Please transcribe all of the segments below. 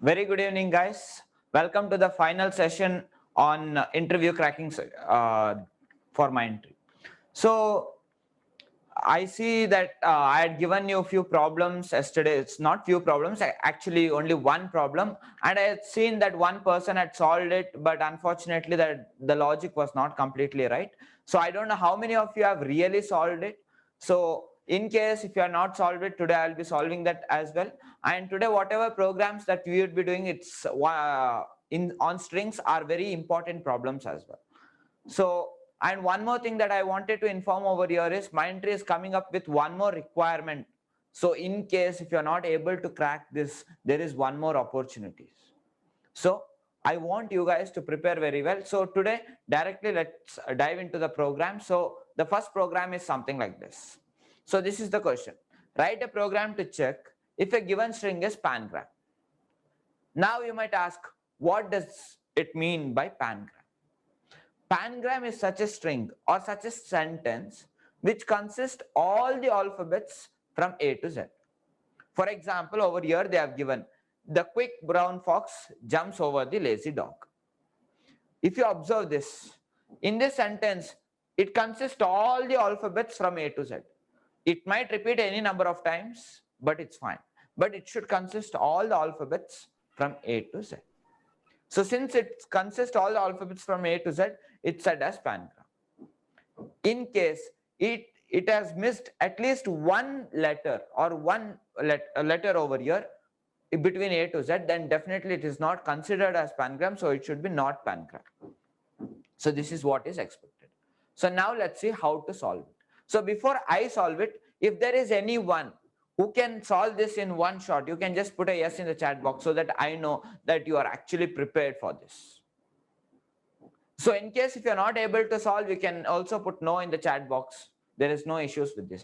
Very good evening, guys. Welcome to the final session on interview cracking for my entry. So, I see that I had given you a few problems yesterday. It's not few problems, actually only one problem. And I had seen that one person had solved it, but unfortunately that the logic was not completely right. So I don't know how many of you have really solved it. So in case if you are not solved it, today I'll be solving that as well. And today whatever programs that we would be doing, it's in on strings are very important problems as well. So, and one more thing that I wanted to inform over here is Mindtree is coming up with one more requirement. So in case if you're not able to crack this, there is one more opportunities. So I want you guys to prepare very well. So today, directly let's dive into the program. So the first program is something like this. So this is the question. Write a program to check if a given string is pangram. Now you might ask, what does it mean by pangram? Pangram is such a string or such a sentence which consists all the alphabets from A to Z. For example, over here they have given the quick brown fox jumps over the lazy dog. If you observe this, in this sentence, it consists all the alphabets from A to Z. It might repeat any number of times, but it's fine. But it should consist all the alphabets from A to Z. So since it consists all the alphabets from A to Z, it's said as pangram. In case it has missed at least one letter or one letter over here between A to Z, then definitely it is not considered as pangram, so it should be not pangram. So this is what is expected. So now let's see how to solve it. So before I solve it, if there is anyone who can solve this in one shot, you can just put a yes in the chat box so that I know that you are actually prepared for this. So in case if you're not able to solve, you can also put no in the chat box. There is no issues with this.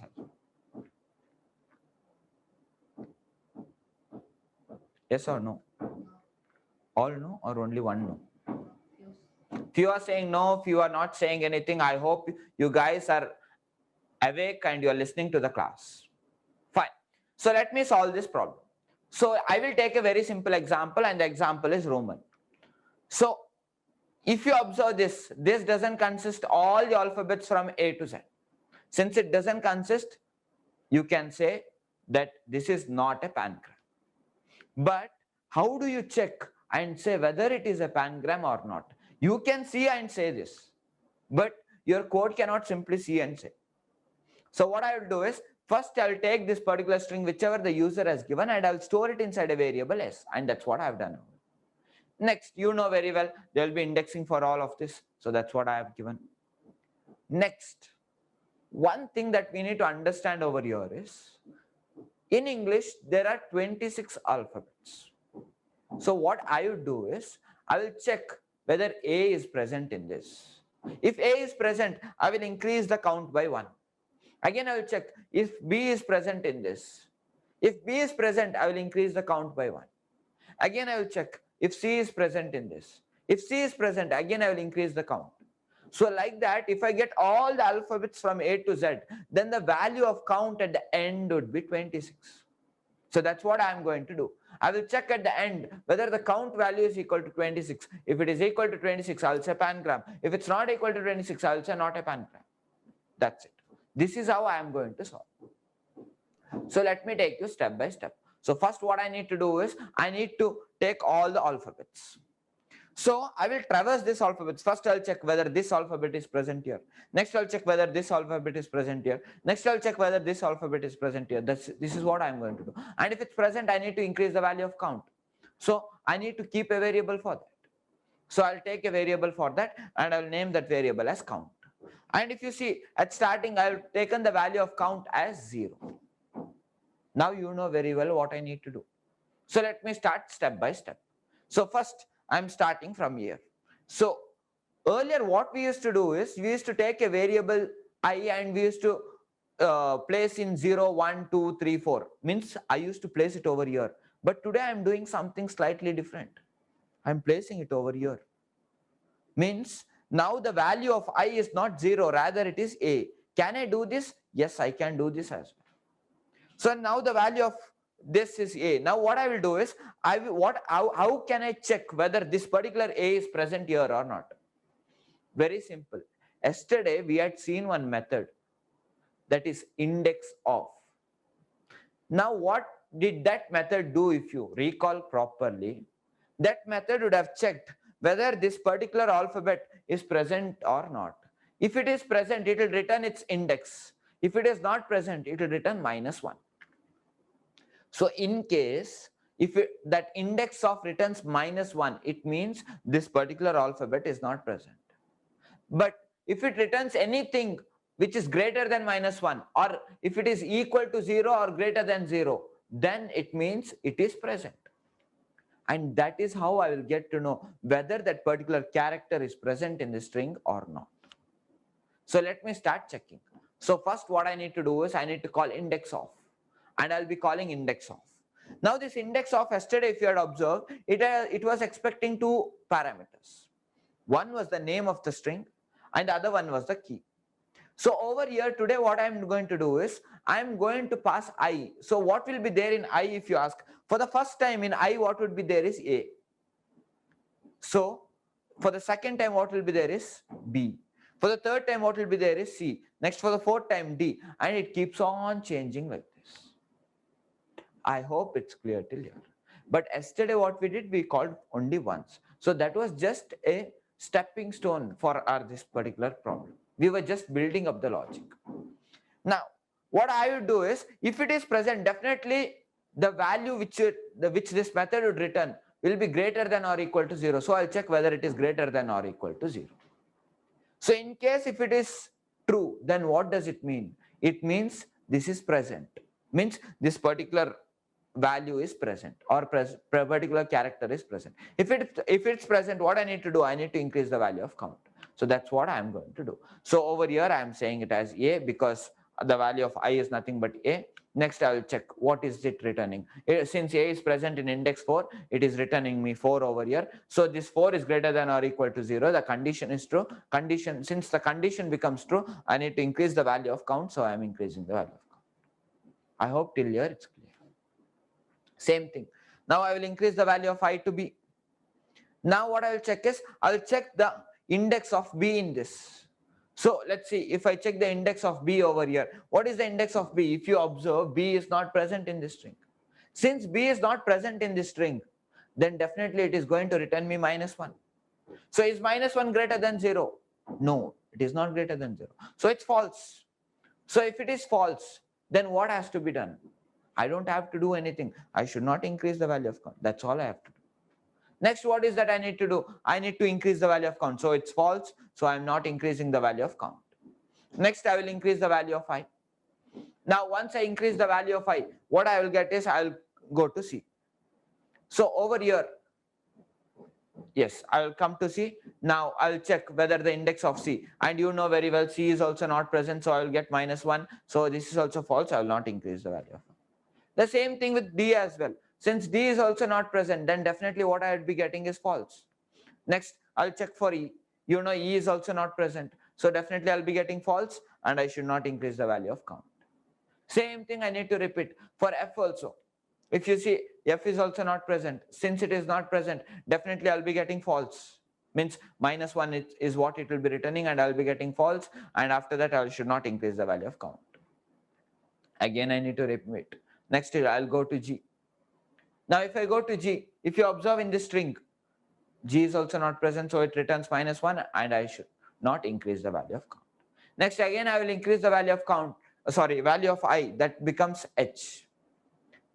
Yes or no? All no or only one no? Few are saying no, few are not saying anything. I hope you guys are awake and you are listening to the class. Fine. So let me solve this problem. So I will take a very simple example, and the example is Roman. So if you observe this doesn't consist all the alphabets from A to Z. Since it doesn't consist, you can say that this is not a pangram. But how do you check and say whether it is a pangram or not? You can see and say this, but your code cannot simply see and say. So what I will do is, first I will take this particular string, whichever the user has given, and I will store it inside a variable s, and that's what I have done. Next, you know very well, there will be indexing for all of this, so that's what I have given. Next, one thing that we need to understand over here is, in English, there are 26 alphabets. So what I would do is, I will check whether A is present in this. If A is present, I will increase the count by 1. Again, I will check if B is present in this. If B is present, I will increase the count by 1. Again, I will check if C is present in this. If C is present, again I will increase the count. So like that, if I get all the alphabets from A to Z, then the value of count at the end would be 26. So that's what I am going to do. I will check at the end whether the count value is equal to 26. If it is equal to 26, I will say pangram. If it's not equal to 26, I will say not a pangram. That's it. This is how I am going to solve. So let me take you step by step. So first what I need to do is, I need to take all the alphabets. So I will traverse this alphabets. First I'll check whether this alphabet is present here. Next I'll check whether this alphabet is present here. Next I'll check whether this alphabet is present here. This is what I'm going to do. And if it's present, I need to increase the value of count. So I need to keep a variable for that. So I'll take a variable for that, and I'll name that variable as count. And if you see, at starting, I've taken the value of count as 0. Now you know very well what I need to do. So let me start step by step. So first, I'm starting from here. So earlier what we used to do is, we used to take a variable I and we used to place in 0, 1, 2, 3, 4. Means I used to place it over here. But today I'm doing something slightly different. I'm placing it over here. Means now the value of I is not 0, rather it is A. Can I do this? Yes, I can do this as well. So now the value of this is A. Now what I will do is, how can I check whether this particular A is present here or not? Very simple. Yesterday we had seen one method, that is index of. Now what did that method do? If you recall properly, that method would have checked whether this particular alphabet is present or not. If it is present, it will return its index. If it is not present, it will return -1. So in case if that index of returns -1, it means this particular alphabet is not present. But if it returns anything which is greater than -1, or if it is equal to 0 or greater than 0, then it means it is present. And that is how I will get to know whether that particular character is present in the string or not. So let me start checking. So first what I need to do is I need to call index of, and I'll be calling index of. Now this index of, yesterday if you had observed, it was expecting two parameters. One was the name of the string and the other one was the key. So over here today what I'm going to do is I'm going to pass I. So what will be there in I, if you ask? For the first time in I, what would be there is A. So for the second time what will be there is B. For the third time what will be there is C. Next for the fourth time D, and it keeps on changing like this. I hope it's clear till here. But yesterday what we did, we called only once. So that was just a stepping stone for this particular problem. We were just building up the logic. Now what I would do is, if it is present, definitely the value which this method would return will be greater than or equal to 0. So I'll check whether it is greater than or equal to 0. So in case if it is true, then what does it mean? It means this is present. Means this particular value is present, or particular character is present. If it's present, what I need to do? I need to increase the value of count. So that's what I am going to do. So over here I am saying it as A because the value of I is nothing but A. Next I will check what is it returning. Since A is present in index 4, it is returning me 4 over here. So this 4 is greater than or equal to 0. The condition is true. Since the condition becomes true, I need to increase the value of count. So I am increasing the value of count. I hope till here it's clear. Same thing. Now I will increase the value of I to B. Now what I will check is, I will check the index of B in this. So let's see, if I check the index of B over here, what is the index of B? If you observe, B is not present in this string. Since B is not present in this string, then definitely it is going to return me -1. So is -1 greater than 0? No, it is not greater than 0. So it's false. So if it is false, then what has to be done? I don't have to do anything. I should not increase the value of count. That's all I have to do. Next, what is that I need to do? I need to increase the value of count. So it's false. So I'm not increasing the value of count. Next, I will increase the value of I. Now, once I increase the value of I, what I will get is I'll go to C. So over here, yes, I will come to C. Now I will check whether the index of C, and you know very well C is also not present. So I will get -1. So this is also false. I will not increase the value of I. The same thing with D as well. Since D is also not present, then definitely what I would be getting is false. Next, I'll check for E. You know E is also not present. So definitely I'll be getting false, and I should not increase the value of count. Same thing I need to repeat for F also. If you see F is also not present, since it is not present, definitely I'll be getting false. Means -1 is what it will be returning, and I'll be getting false, and after that I should not increase the value of count. Again I need to repeat. Next I'll go to G. Now if I go to G, if you observe in this string, G is also not present, so it returns -1, and I should not increase the value of count. Next again I will increase the value of value of I, that becomes H.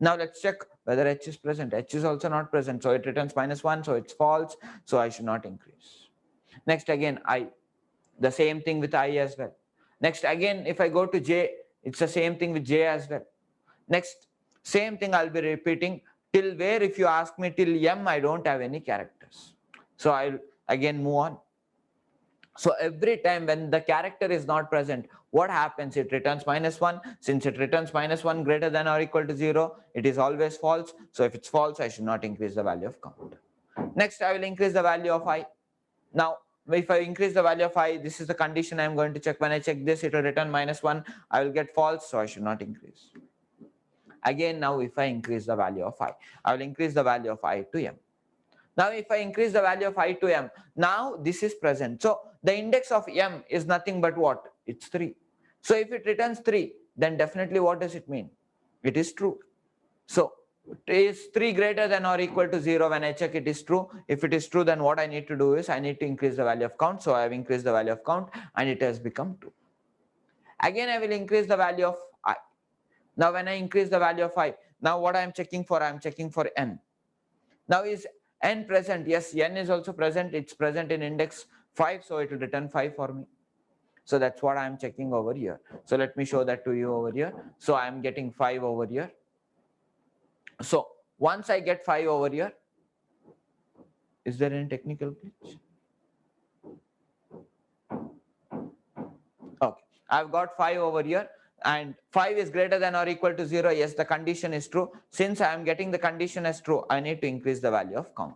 Now let's check whether H is present. H is also not present, so it returns -1, so it's false, so I should not increase. Next again I, the same thing with I as well. Next again if I go to J, it's the same thing with J as well. Next, same thing I'll be repeating till where, if you ask me, till M I don't have any characters. So I'll again move on. So every time when the character is not present, what happens? It returns -1. Since it returns -1 greater than or equal to 0, it is always false. So if it's false, I should not increase the value of count. Next, I will increase the value of I. Now, if I increase the value of I, this is the condition I'm going to check. When I check this, it will return -1. I will get false, so I should not increase. Again, now if I increase the value of I will increase the value of I to m. Now if I increase the value of I to m, now this is present. So the index of m is nothing but what? It's 3. So if it returns 3, then definitely what does it mean? It is true. So is 3 greater than or equal to 0? When I check, it is true. If it is true, then what I need to do is I need to increase the value of count. So I have increased the value of count and it has become 2. Again, I will increase the value of I. Now when I increase the value of I, now what I am checking for? I am checking for n. Now is n present? Yes, n is also present. It's present in index 5, so it will return 5 for me. So that's what I am checking over here. So let me show that to you over here. So I am getting 5 over here. So once I get 5 over here, is there any technical glitch? Okay, I've got 5 over here and 5 is greater than or equal to 0. Yes, the condition is true. Since I am getting the condition as true, I need to increase the value of count.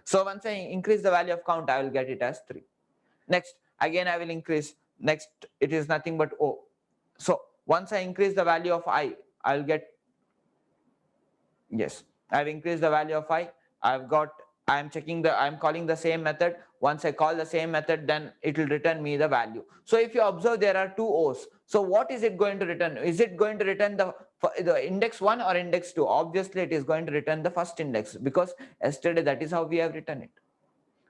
So once I increase the value of count, I will get it as 3. Next, again I will increase. Next, it is nothing but O. So once I increase the value of I will get, yes, I've increased the value of I. I'm calling the same method. Once I call the same method, then it will return me the value. So if you observe, there are 2 O's. So what is it going to return? Is it going to return the index 1 or index 2? Obviously, it is going to return the first index because yesterday that is how we have written it.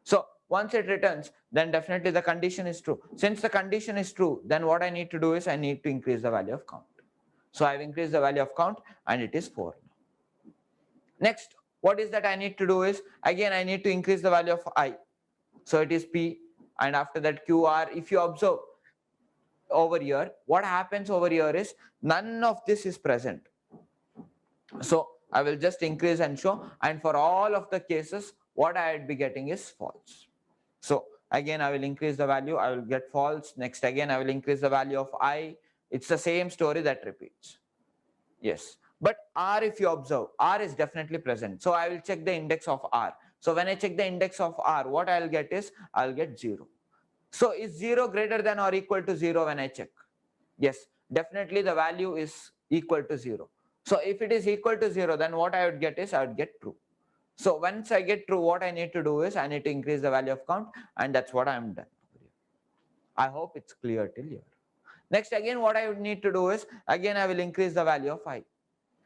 So once it returns, then definitely the condition is true. Since the condition is true, then what I need to do is I need to increase the value of count. So I've increased the value of count and it is 4. Next, what is that I need to do is, again I need to increase the value of I. So it is P and after that QR. If you observe over here, what happens over here is none of this is present. So I will just increase and show, and for all of the cases, what I would be getting is false. So again I will increase the value, I will get false. Next, again I will increase the value of I. It's the same story that repeats. Yes. But R, if you observe, R is definitely present. So I will check the index of R. So when I check the index of R, what I'll get is, I'll get 0. So is 0 greater than or equal to 0 when I check? Yes, definitely the value is equal to 0. So if it is equal to 0, then what I would get is, I would get true. So once I get true, what I need to do is, I need to increase the value of count, and that's what I'm done. I hope it's clear till here. Next, again, what I would need to do is, again, I will increase the value of I.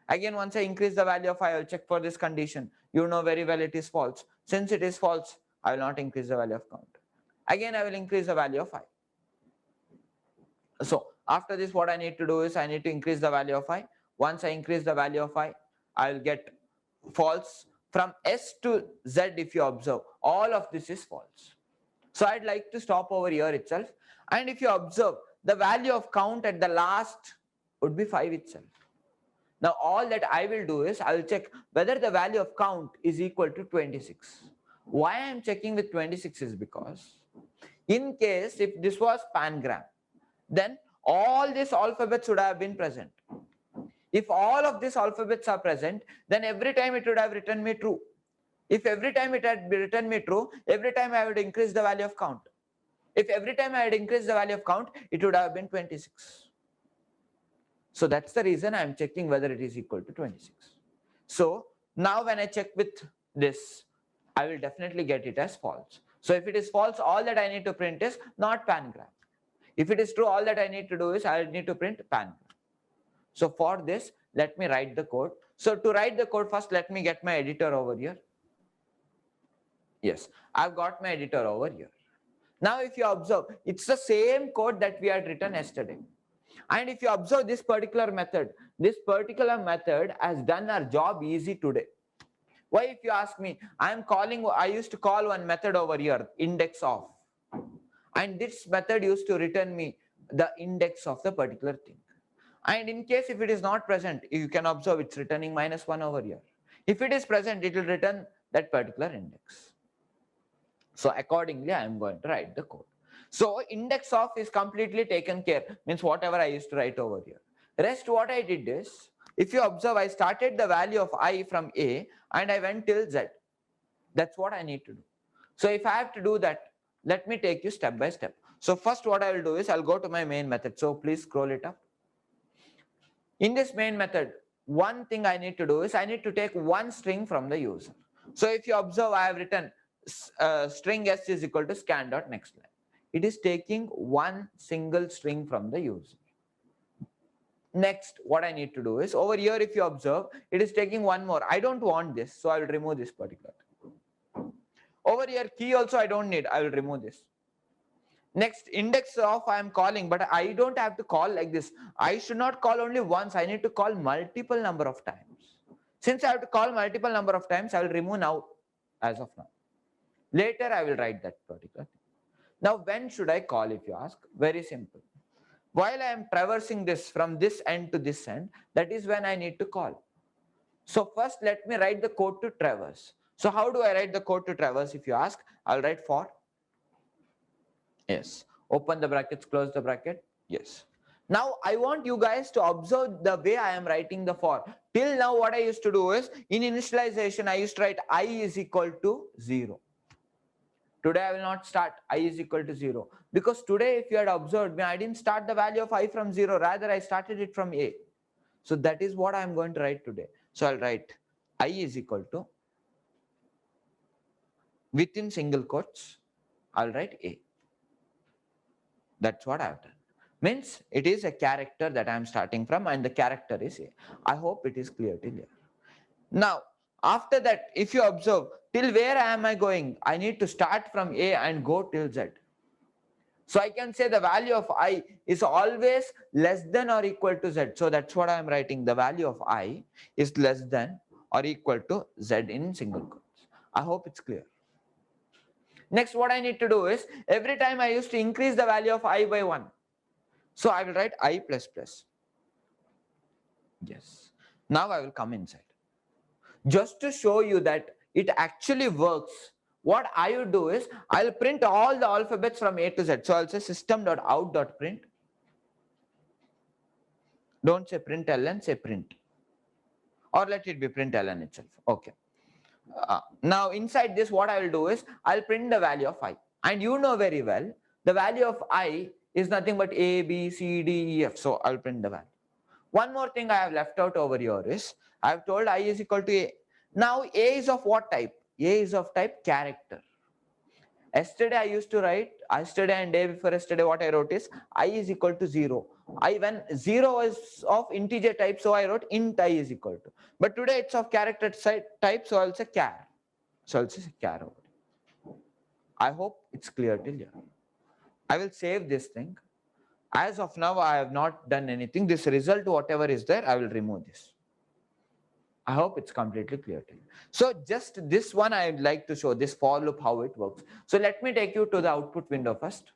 Again, once I increase the value of I, I will check for this condition. You know very well it is false. Since it is false, I will not increase the value of count. Again, I will increase the value of I. So after this, what I need to do is I need to increase the value of I. Once I increase the value of I will get false. From S to Z, if you observe, all of this is false. So I'd like to stop over here itself. And if you observe, the value of count at the last would be 5 itself. Now all that I will do is I will check whether the value of count is equal to 26. Why I am checking with 26 is because in case if this was pangram, then all these alphabets would have been present. If all of these alphabets are present, then every time it would have written me true. If every time it had written me true, every time I would increase the value of count. If every time I had increased the value of count, it would have been 26. So that's the reason I'm checking whether it is equal to 26. So now when I check with this, I will definitely get it as false. So if it is false, all that I need to print is not pangram. If it is true, all that I need to do is I need to print pangram. So for this, let me write the code. So to write the code, first let me get my editor over here. Yes, I've got my editor over here. Now if you observe, it's the same code that we had written yesterday. And if you observe this particular method has done our job easy today. Why, if you ask me, I used to call one method over here, index of. And this method used to return me the index of the particular thing. And in case if it is not present, you can observe it's returning -1 over here. If it is present, it will return that particular index. So accordingly, I am going to write the code. So index of is completely taken care, means whatever I used to write over here. Rest what I did is, if you observe, I started the value of I from A and I went till Z. That's what I need to do. So if I have to do that, let me take you step by step. So first what I will do is I'll go to my main method. So please scroll it up. In this main method, one thing I need to do is I need to take one string from the user. So if you observe, I have written string s is equal to scan dot next line. It is taking one single string from the user. Next, what I need to do is over here, if you observe, it is taking one more. I don't want this, so I will remove this particular. Over here, key also I don't need. I will remove this. Next, index of I am calling, but I don't have to call like this. I should not call only once. I need to call multiple number of times. Since I have to call multiple number of times, I will remove now as of now. Later, I will write that particular thing. Now, when should I call if you ask? Very simple. While I am traversing this from this end to this end, that is when I need to call. So first, let me write the code to traverse. So how do I write the code to traverse if you ask? I'll write for. Yes. Open the brackets, close the bracket. Yes. Now I want you guys to observe the way I am writing the for. Till now what I used to do is, in initialization, I used to write I is equal to 0. Today I will not start I is equal to 0. Because today, if you had observed me, I didn't start the value of I from 0. Rather, I started it from A. So that is what I am going to write today. So I'll write I is equal to, within single quotes, I'll write A. That's what I've done. Means it is a character that I'm starting from, and the character is A. I hope it is clear till here. Now, after that, if you observe, till where am I going? I need to start from A and go till Z. So I can say the value of I is always less than or equal to Z. So that's what I'm writing. The value of I is less than or equal to Z in single quotes. I hope it's clear. Next, what I need to do is, every time I used to increase the value of I by 1. So I will write I plus plus. Yes. Now I will come inside. Just to show you that it actually works, what I would do is, I'll print all the alphabets from A to Z. So I'll say system.out.print. Don't say println, say print. Or let it be println itself. Okay. Now inside this, what I will do is, I'll print the value of I. And you know very well, the value of I is nothing but A, B, C, D, E, F. So I'll print the value. One more thing I have left out over here is, I have told I is equal to A. Now A is of what type? A is of type character. Yesterday I used to write, yesterday and day before yesterday, what I wrote is, I is equal to 0. When 0 is of integer type, so I wrote int I is equal to. But today it's of character type, so I'll say char. So I'll say char over here. I hope it's clear till here. I will save this thing. As of now, I have not done anything. This result, whatever is there, I will remove this. I hope it's completely clear to you. So just this one I would like to show, this for loop, how it works. So let me take you to the output window first.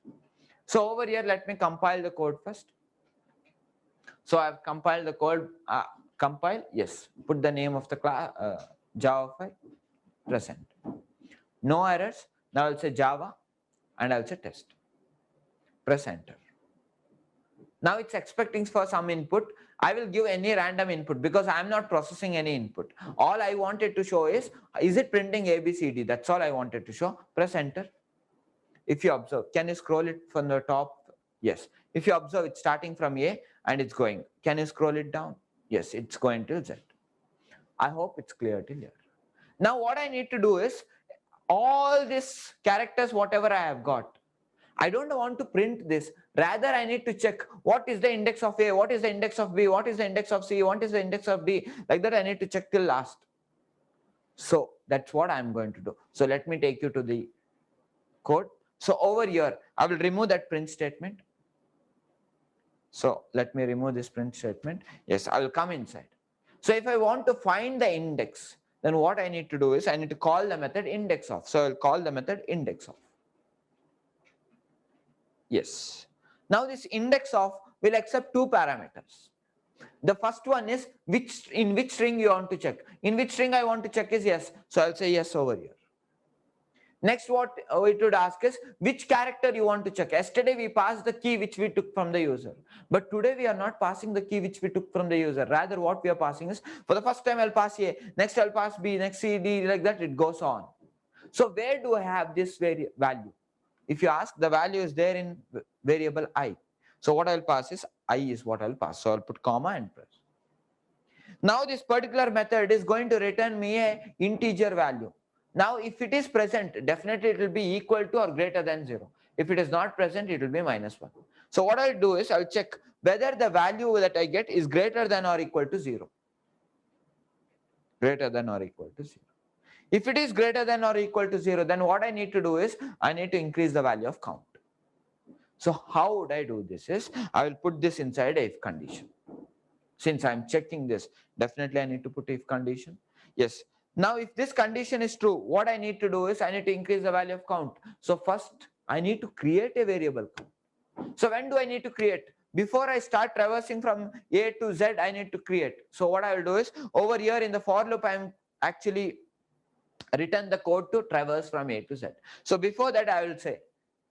So over here, let me compile the code first. So I've compiled the code. Compile, yes. Put the name of the class, Java file, present. No errors. Now I'll say Java, and I'll say test. Press enter. Now it's expecting for some input. I will give any random input because I'm not processing any input. All I wanted to show is it printing A, B, C, D? That's all I wanted to show. Press enter. If you observe, can you scroll it from the top? Yes. If you observe, it's starting from A and it's going. Can you scroll it down? Yes, it's going till Z. I hope it's clear till here. Now what I need to do is, all these characters, whatever I have got, I don't want to print this. Rather, I need to check what is the index of A, what is the index of B, what is the index of C, what is the index of D. Like that, I need to check till last. So that's what I'm going to do. So let me take you to the code. So over here, I will remove that print statement. So let me remove this print statement. Yes, I will come inside. So if I want to find the index, then what I need to do is, I need to call the method index of. So I'll call the method index of. Yes. Now this index of will accept two parameters. The first one is in which string you want to check. In which string I want to check is yes. So I'll say yes over here. Next, what it would ask is which character you want to check. Yesterday we passed the key which we took from the user. But today we are not passing the key which we took from the user. Rather, what we are passing is, for the first time I'll pass A, next I'll pass B, next C, D, like that it goes on. So where do I have this value? If you ask, the value is there in variable I. So what I'll pass is I is what I'll pass. So I'll put comma and press. Now this particular method is going to return me a integer value. Now if it is present, definitely it will be equal to or greater than 0. If it is not present, it will be -1. So what I'll do is I'll check whether the value that I get is greater than or equal to 0. Greater than or equal to 0. If it is greater than or equal to 0, then what I need to do is I need to increase the value of count. So how would I do this is I will put this inside a if condition. Since I'm checking this, definitely I need to put if condition. Yes. Now if this condition is true, what I need to do is I need to increase the value of count. So first I need to create a variable count. So when do I need to create? Before I start traversing from A to Z, I need to create. So what I will do is over here in the for loop, I'm actually return the code to traverse from A to Z. So before that I will say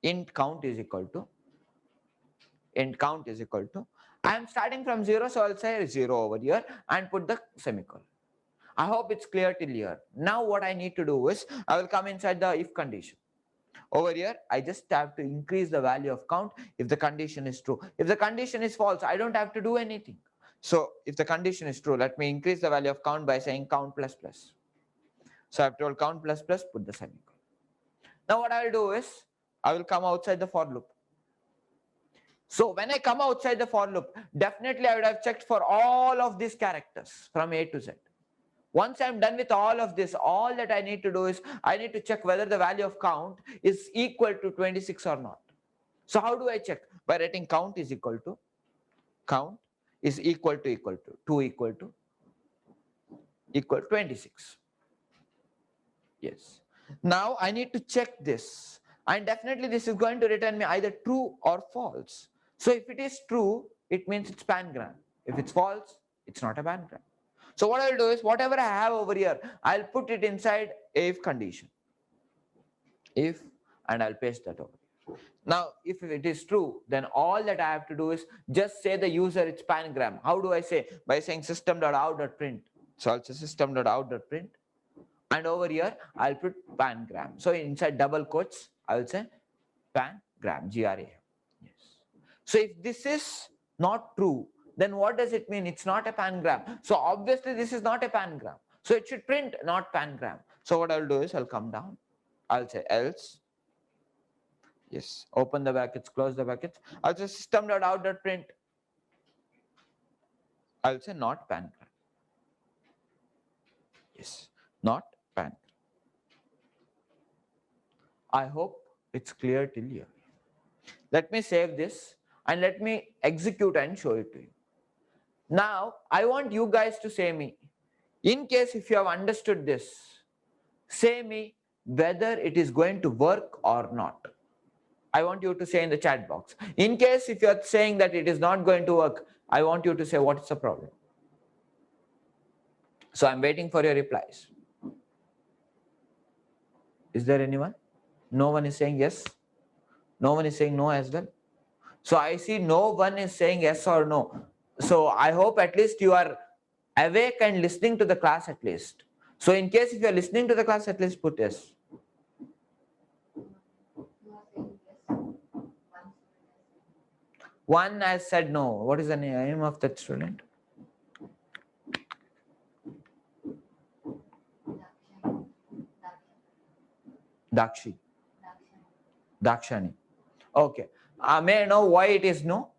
int count is equal to I am starting from 0, so I'll say 0 over here and put the semicolon. I hope it's clear till here. Now what I need to do is I will come inside the if condition. Over here I just have to increase the value of count if the condition is true. If the condition is false, I don't have to do anything. So if the condition is true, let me increase the value of count by saying count plus plus. So I've told count plus plus, put the semicolon. Now what I will do is I will come outside the for loop. So when I come outside the for loop, definitely I would have checked for all of these characters from A to Z. Once I'm done with all of this, all that I need to do is I need to check whether the value of count is equal to 26 or not. So how do I check? By writing count is equal to 2 equal to 26. Yes. Now I need to check this, and definitely this is going to return me either true or false. So if it is true, it means it's pangram. If it's false, it's not a pangram. So what I'll do is whatever I have over here, I'll put it inside if condition. If, and I'll paste that over here. Now if it is true, then all that I have to do is just say the user it's pangram. How do I say? By saying system.out.print. So I'll say system.out.print. And over here I'll put pangram. So inside double quotes I will say pangram, GRAM. Yes. So if this is not true, then what does it mean? It's not a pangram. So obviously this is not a pangram. So it should print not pangram. So what I'll do is I'll come down. I'll say else. Yes. Open the brackets, close the brackets. I'll say system.out.print. I'll say not pangram. Yes. Not pangram. I hope it's clear till here. Let me save this and let me execute and show it to you. Now, I want you guys to say me, in case if you have understood this, say me whether it is going to work or not. I want you to say in the chat box. In case if you are saying that it is not going to work, I want you to say what's the problem. So I'm waiting for your replies. Is there anyone? No one is saying yes. No one is saying no as well. So I see no one is saying yes or no. So I hope at least you are awake and listening to the class at least. So in case if you are listening to the class, at least put yes. One has said no. What is the name of that student? Dakshani. Okay. May I know why it is no?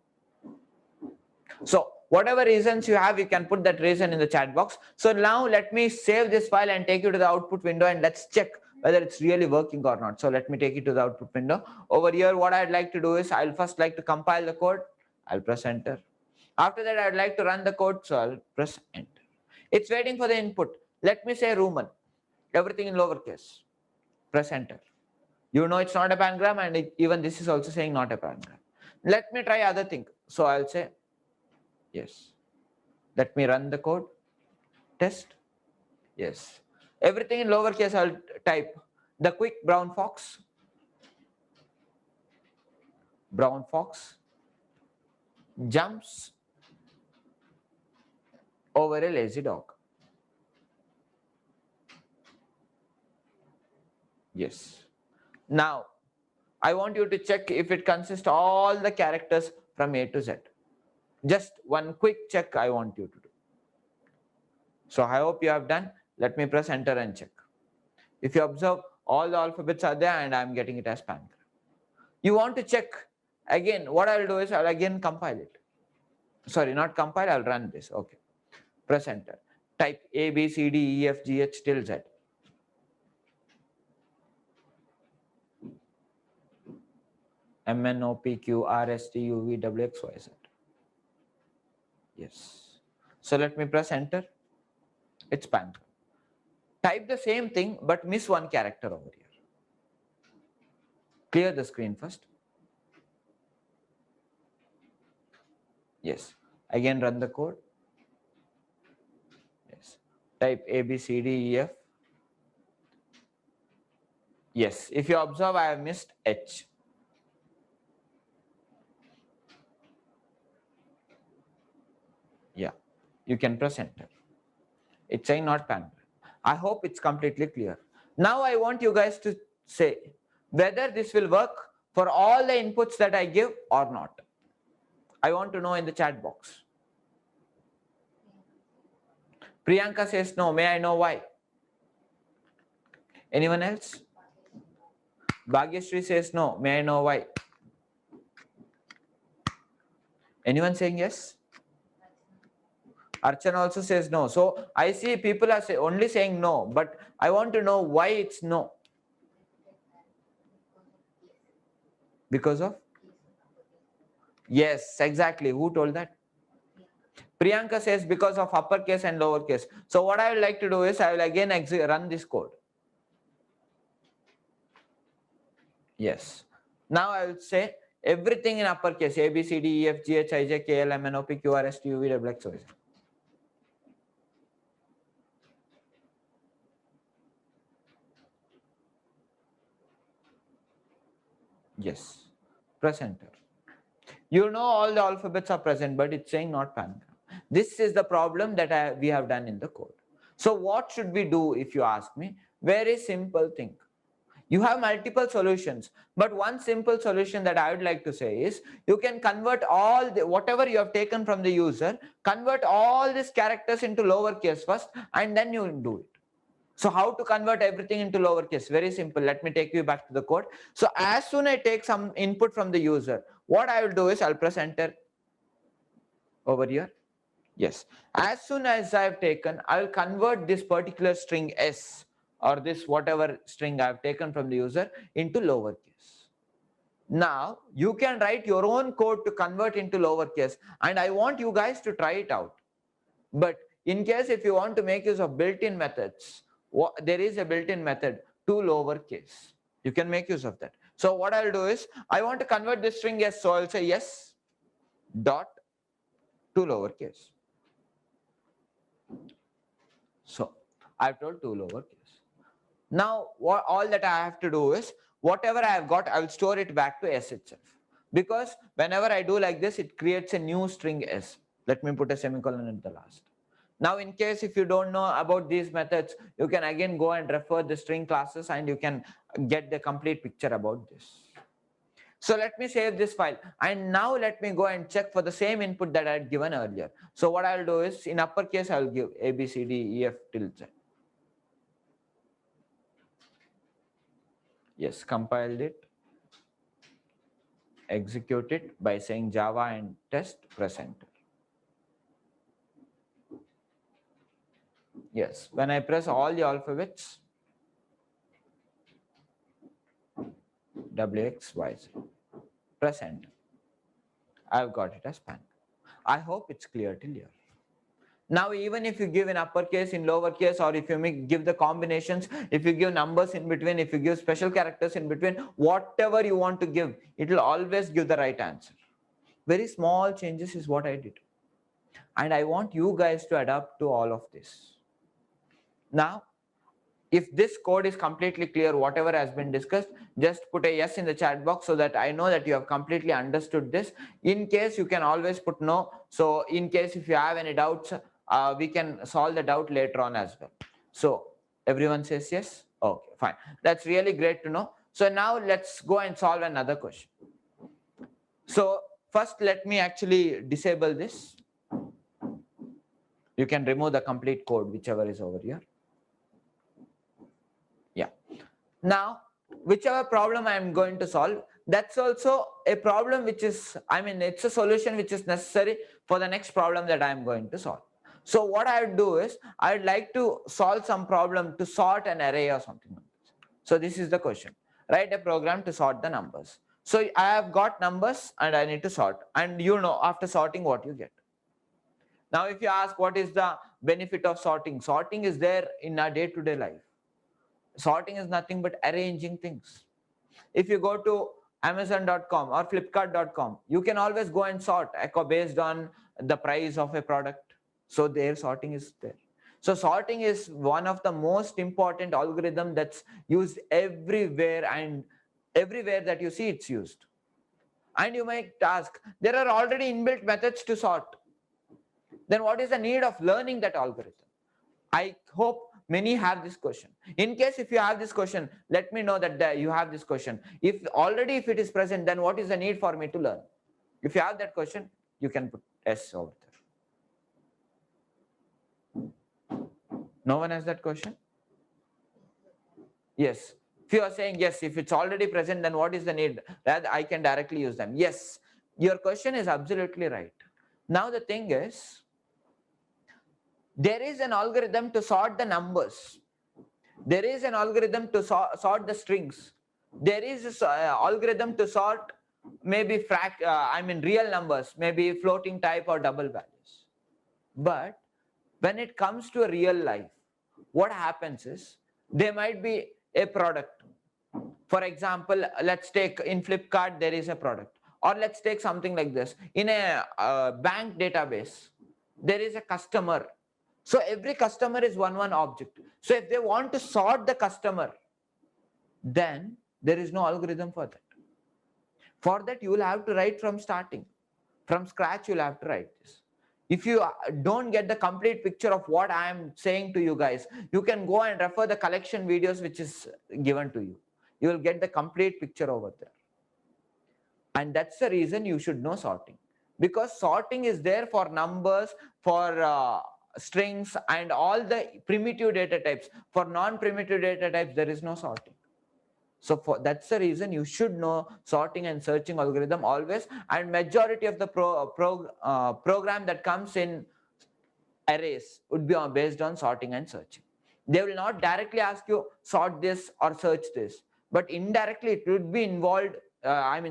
So whatever reasons you have, you can put that reason in the chat box. So now let me save this file and take you to the output window and let's check whether it's really working or not. So let me take you to the output window. Over here, what I'd like to do is I'll first like to compile the code. I'll press enter. After that, I'd like to run the code. So I'll press enter. It's waiting for the input. Let me say Roman. Everything in lowercase. Press enter. You know it's not a pangram, and even this is also saying not a pangram. Let me try other thing. So I'll say yes. Let me run the code. Test. Yes. Everything in lowercase I'll type. The quick brown fox. Brown fox jumps over a lazy dog. Yes. Now, I want you to check if it consists all the characters from A to Z. Just one quick check I want you to do. So I hope you have done. Let me press enter and check. If you observe, all the alphabets are there and I'm getting it as pangram. You want to check again, what I'll do is I'll again compile it. Sorry, not compile, I'll run this. Okay. Press enter. Type A, B, C, D, E, F, G, H till Z. M, N, O, P, Q, R, S, T, U, V, W, X, Y, Z. Yes. So let me press enter. It's pangram. Type the same thing but miss one character over here. Clear the screen first. Yes. Again run the code. Yes. Type A, B, C, D, E, F. Yes. If you observe, I have missed H. Yeah. You can press enter. It's saying not pangram. I hope it's completely clear. Now I want you guys to say whether this will work for all the inputs that I give or not. I want to know in the chat box. Priyanka says no. May I know why? Anyone else? Bhagyashree says no. May I know why? Anyone saying yes? Archana also says no. So I see people are only saying no, but I want to know why it's no. Because of? Yes, exactly. Who told that? Priyanka says because of uppercase and lowercase. So what I would like to do is I will again run this code. Yes. Now I will say everything in uppercase: A, B, C, D, E, F, G, H, I, J, K, L, M, N, O, P, Q, R, S, T, U, V, W, X, Y, Z. Yes. Press enter. You know all the alphabets are present, but it's saying not pangram. This is the problem that we have done in the code. So what should we do if you ask me? Very simple thing. You have multiple solutions, but one simple solution that I would like to say is you can convert all whatever you have taken from the user, convert all these characters into lowercase first, and then you do it. So how to convert everything into lowercase? Very simple. Let me take you back to the code. So as soon as I take some input from the user, what I will do is I'll press enter over here. Yes. As soon as I've taken, I will convert this particular string S or this whatever string I've taken from the user into lowercase. Now you can write your own code to convert into lowercase, and I want you guys to try it out. But in case if you want to make use of built-in methods, there is a built-in method to lowercase. You can make use of that. So what I'll do is I want to convert this string S, so I'll say yes dot to lowercase. So I've told to lowercase. Now all that I have to do is whatever I have got, I will store it back to S itself. Because whenever I do like this, it creates a new string S. Let me put a semicolon at the last. Now in case if you don't know about these methods, you can again go and refer the string classes and you can get the complete picture about this. So let me save this file, and now let me go and check for the same input that I had given earlier. So what I'll do is in uppercase I'll give A, B, C, D, E, F till Z. Yes, compiled it, execute it by saying Java and test, press enter. Yes, when I press all the alphabets, W, X, Y, Z, press enter. I've got it as pan. I hope it's clear till here. Now even if you give in uppercase, in lowercase, or if you give the combinations, if you give numbers in between, if you give special characters in between, whatever you want to give, it will always give the right answer. Very small changes is what I did. And I want you guys to adapt to all of this. Now, if this code is completely clear, whatever has been discussed, just put a yes in the chat box so that I know that you have completely understood this. In case you can always put no. So in case if you have any doubts, we can solve the doubt later on as well. So everyone says yes? Okay, fine. That's really great to know. So now let's go and solve another question. So first let me actually disable this. You can remove the complete code, whichever is over here. Yeah. Now, whichever problem I am going to solve, that's also a problem which is, I mean, it's a solution which is necessary for the next problem that I am going to solve. So what I would do is, I would like to solve some problem to sort an array or something like this. So this is the question. Write a program to sort the numbers. So I have got numbers and I need to sort. And you know, after sorting, what you get. Now, if you ask what is the benefit of sorting, sorting is there in our day-to-day life. Sorting is nothing but arranging things. If you go to Amazon.com or Flipkart.com, you can always go and sort based on the price of a product. So their sorting is there. So sorting is one of the most important algorithm that's used everywhere, and everywhere that you see it's used. And you might ask, there are already inbuilt methods to sort. Then what is the need of learning that algorithm? I hope many have this question. In case if you have this question, let me know that you have this question. If it is present, then what is the need for me to learn? If you have that question, you can put S over there. No one has that question? Yes. If you are saying yes, if it's already present, then what is the need? That I can directly use them. Yes, your question is absolutely right. Now the thing is, there is an algorithm to sort the numbers. There is an algorithm to sort the strings. There is an algorithm to sort maybe real numbers, maybe floating type or double values. But when it comes to a real life, what happens is there might be a product. For example, let's take in Flipkart, there is a product. Or let's take something like this. In a bank database, there is a customer. So every customer is one object. So if they want to sort the customer, then there is no algorithm for that. For that, you will have to write from starting. From scratch, you'll have to write this. If you don't get the complete picture of what I am saying to you guys, you can go and refer the collection videos which is given to you. You will get the complete picture over there. And that's the reason you should know sorting. Because sorting is there for numbers, for strings, and all the primitive data types. For non-primitive data types, there is no sorting. So that's the reason you should know sorting and searching algorithm always. And majority of the program that comes in arrays would be based on sorting and searching. They will not directly ask you sort this or search this, but indirectly it would be involved.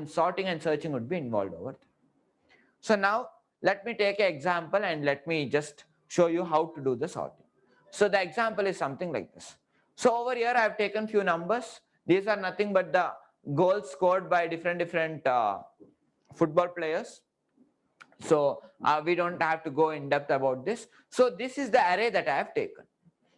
Sorting and searching would be involved over there. So now let me take an example and let me just show you how to do the sorting. So the example is something like this. So over here I have taken few numbers. These are nothing but the goals scored by different football players. So we don't have to go in depth about this. So this is the array that I have taken.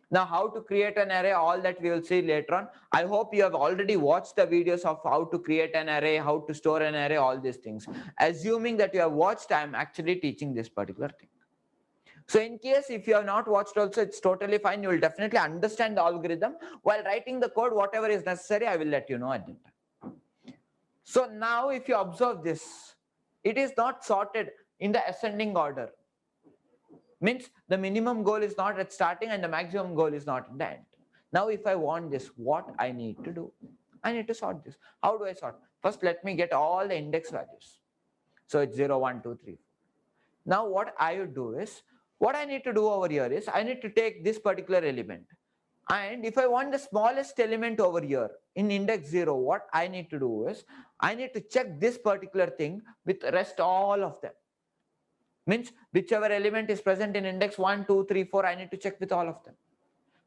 Now how to create an array, all that we will see later on. I hope you have already watched the videos of how to create an array, how to store an array, all these things. Assuming that you have watched, I am actually teaching this particular thing. So in case if you have not watched also, it's totally fine. You will definitely understand the algorithm. While writing the code, whatever is necessary, I will let you know at the time. So now if you observe this, it is not sorted in the ascending order. Means the minimum goal is not at starting and the maximum goal is not at the end. Now if I want this, what I need to do? I need to sort this. How do I sort? First, let me get all the index values. So it's 0, 1, 2, 3, 4. Now what I would do is, what I need to do over here is, I need to take this particular element. And if I want the smallest element over here in index 0, what I need to do is, I need to check this particular thing with rest all of them. Means whichever element is present in index 1, 2, 3, 4, I need to check with all of them.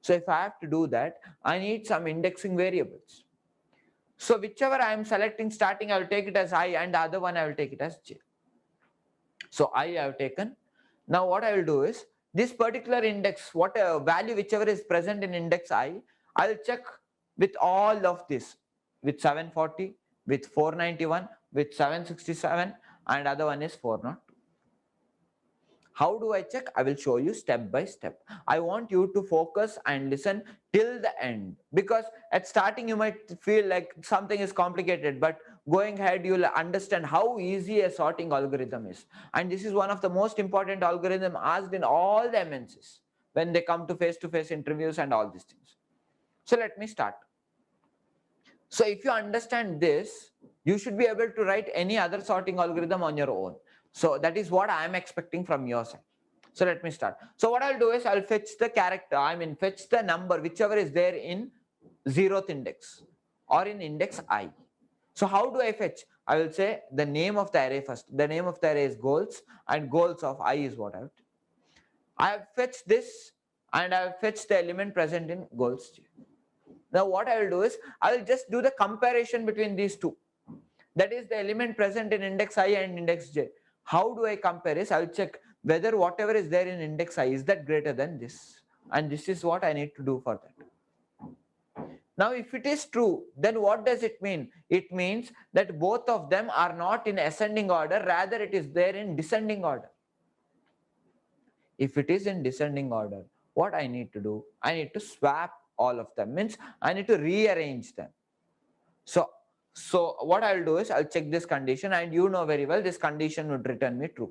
So if I have to do that, I need some indexing variables. So whichever I am selecting starting, I will take it as I, and the other one I will take it as j. So I have taken. Now what I will do is, this particular index, what value whichever is present in index I will check with all of this, with 740, with 491, with 767, and other one is 402. How do I check? I will show you step by step. I want you to focus and listen till the end, because at starting you might feel like something is complicated, but going ahead you will understand how easy a sorting algorithm is. And this is one of the most important algorithm asked in all the MNCs when they come to face interviews and all these things. So let me start. So if you understand this, you should be able to write any other sorting algorithm on your own. So that is what I am expecting from your side. So let me start. So what I'll do is I'll fetch the character, fetch the number, whichever is there in 0th index or in index I. So how do I fetch? I will say the name of the array first. The name of the array is goals, and goals of I is what I have fetched this, and I have fetched the element present in goals J. Now what I will do is I will just do the comparison between these two. That is the element present in index I and index J. How do I compare is I will check whether whatever is there in index I is that greater than this. And this is what I need to do for that. Now if it is true, then what does it mean? It means that both of them are not in ascending order, rather it is there in descending order. If it is in descending order, what I need to do? I need to swap all of them, means I need to rearrange them. So what I'll do is I'll check this condition, and you know very well this condition would return me true.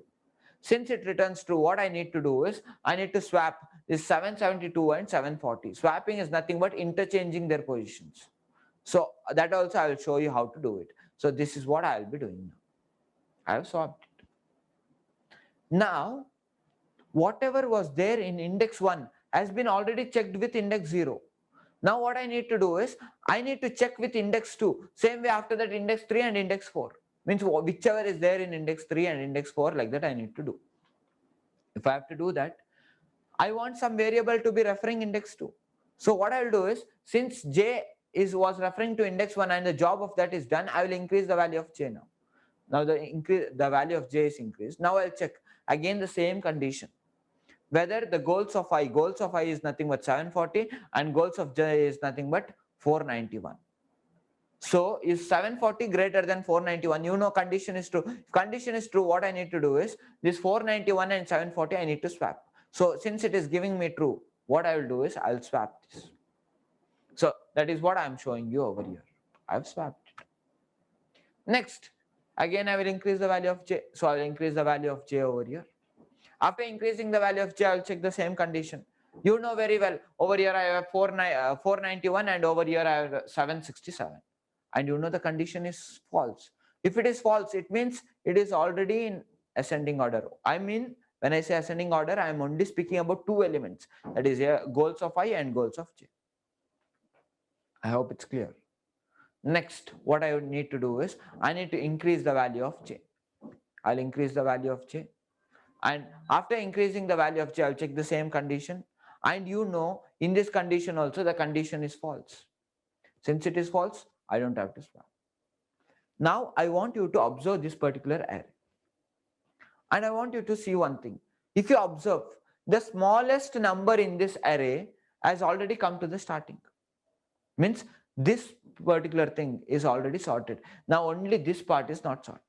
Since it returns true, what I need to do is I need to swap this 772 and 740. Swapping is nothing but interchanging their positions. So that also I will show you how to do it. So this is what I'll be doing now. I have swapped it. Now whatever was there in index 1 has been already checked with index 0. Now what I need to do is I need to check with index 2. Same way after that index 3 and index 4. Means whichever is there in index 3 and index 4, like that I need to do. If I have to do that, I want some variable to be referring index 2. So what I will do is, since j was referring to index 1 and the job of that is done, I will increase the value of j now. Now the value of j is increased. Now I'll check again the same condition, whether the goals of I is nothing but 740 and goals of j is nothing but 491. So is 740 greater than 491? You know condition is true. If condition is true, what I need to do is this 491 and 740 I need to swap. So since it is giving me true, what I will do is I'll swap this. So that is what I am showing you over here. I've swapped it. Next, again I will increase the value of j. So I will increase the value of j over here. After increasing the value of j, I will check the same condition. You know very well, over here I have 491 and over here I have 767. And you know the condition is false. If it is false, it means it is already in ascending order. I mean, when I say ascending order, I am only speaking about two elements. That is goals of I and goals of j. I hope it's clear. Next, what I would need to do is, I need to increase the value of j. I'll increase the value of j. And after increasing the value of j, I'll check the same condition. And you know, in this condition also, the condition is false. Since it is false, I don't have to swap. Now, I want you to observe this particular array. And I want you to see one thing. If you observe, the smallest number in this array has already come to the starting. Means this particular thing is already sorted. Now, only this part is not sorted.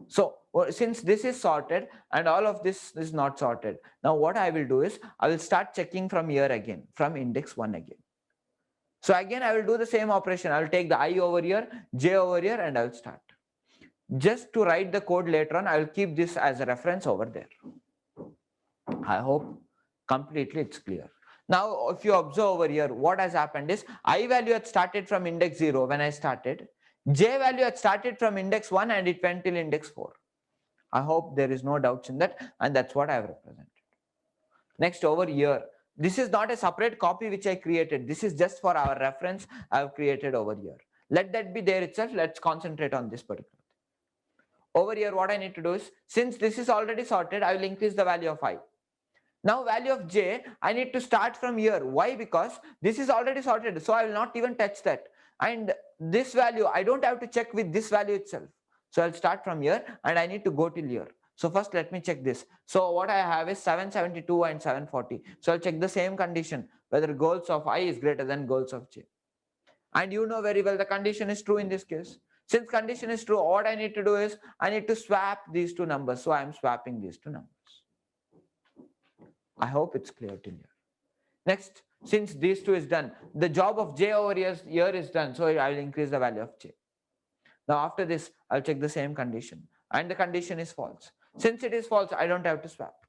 So since this is sorted and all of this is not sorted, now what I will do is I will start checking from here again, from index 1 again. So again I will do the same operation. I will take the I over here, j over here, and I will start. Just to write the code later on, I will keep this as a reference over there. I hope completely it's clear. Now if you observe over here, what has happened is I value had started from index 0 when I started. J value had started from index 1 and it went till index 4. I hope there is no doubts in that, and that's what I have represented. Next, over here, this is not a separate copy which I created. This is just for our reference I have created over here. Let that be there itself. Let's concentrate on this particular thing. Over here, what I need to do is, since this is already sorted, I will increase the value of I. Now value of j, I need to start from here. Why? Because this is already sorted, so I will not even touch that. And this value, I don't have to check with this value itself. So I'll start from here and I need to go till here. So first let me check this. So what I have is 772 and 740. So I'll check the same condition, whether goals of I is greater than goals of j. And you know very well the condition is true in this case. Since condition is true, what I need to do is I need to swap these two numbers. So I am swapping these two numbers. I hope it's clear till here. Next, since these two is done, the job of j over here is done. So I will increase the value of j. Now after this, I'll check the same condition. And the condition is false. Since it is false, I don't have to swap.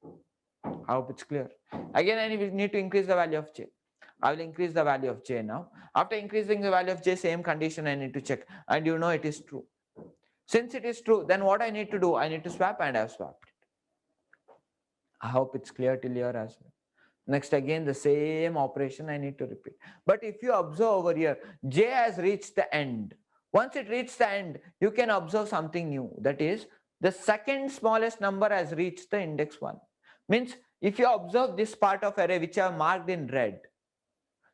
I hope it's clear. Again, I need to increase the value of j. I will increase the value of j now. After increasing the value of j, same condition I need to check. And you know it is true. Since it is true, then what I need to do? I need to swap, and I have swapped it. I hope it's clear till here as well. Next, again the same operation I need to repeat. But if you observe over here, j has reached the end. Once it reaches the end, you can observe something new. That is, the second smallest number has reached the index 1. Means if you observe this part of array which I have marked in red,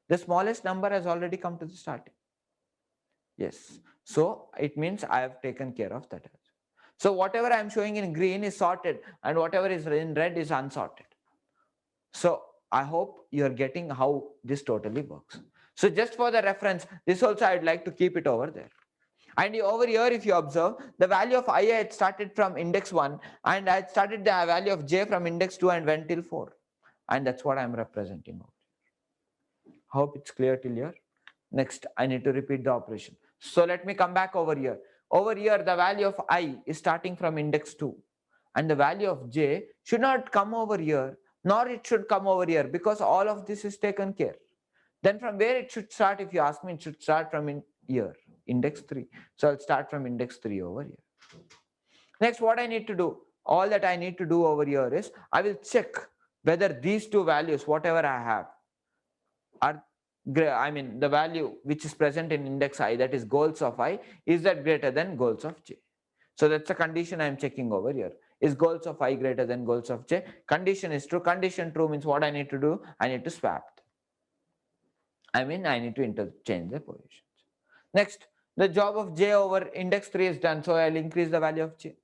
the smallest number has already come to the starting. Yes. So it means I have taken care of that. So whatever I am showing in green is sorted, and whatever is in red is unsorted. So I hope you are getting how this totally works. So just for the reference, this also I would like to keep it over there. And over here, if you observe, the value of I had started from index 1, and I had started the value of j from index 2 and went till 4. And that's what I'm representing over here. Hope it's clear till here. Next, I need to repeat the operation. So let me come back over here. Over here, the value of I is starting from index 2. And the value of j should not come over here, nor it should come over here, because all of this is taken care. Then from where it should start, if you ask me, it should start from in here, index 3. So I'll start from index 3 over here. Next, what I need to do, all that I need to do over here is, I will check whether these two values, whatever I have, are, the value which is present in index I, that is goals of I, is that greater than goals of j. So that's a condition I am checking over here. Is goals of I greater than goals of j? Condition is true. Condition true means what I need to do? I need to swap. I need to interchange the positions. Next, the job of j over index 3 is done. So I'll increase the value of j.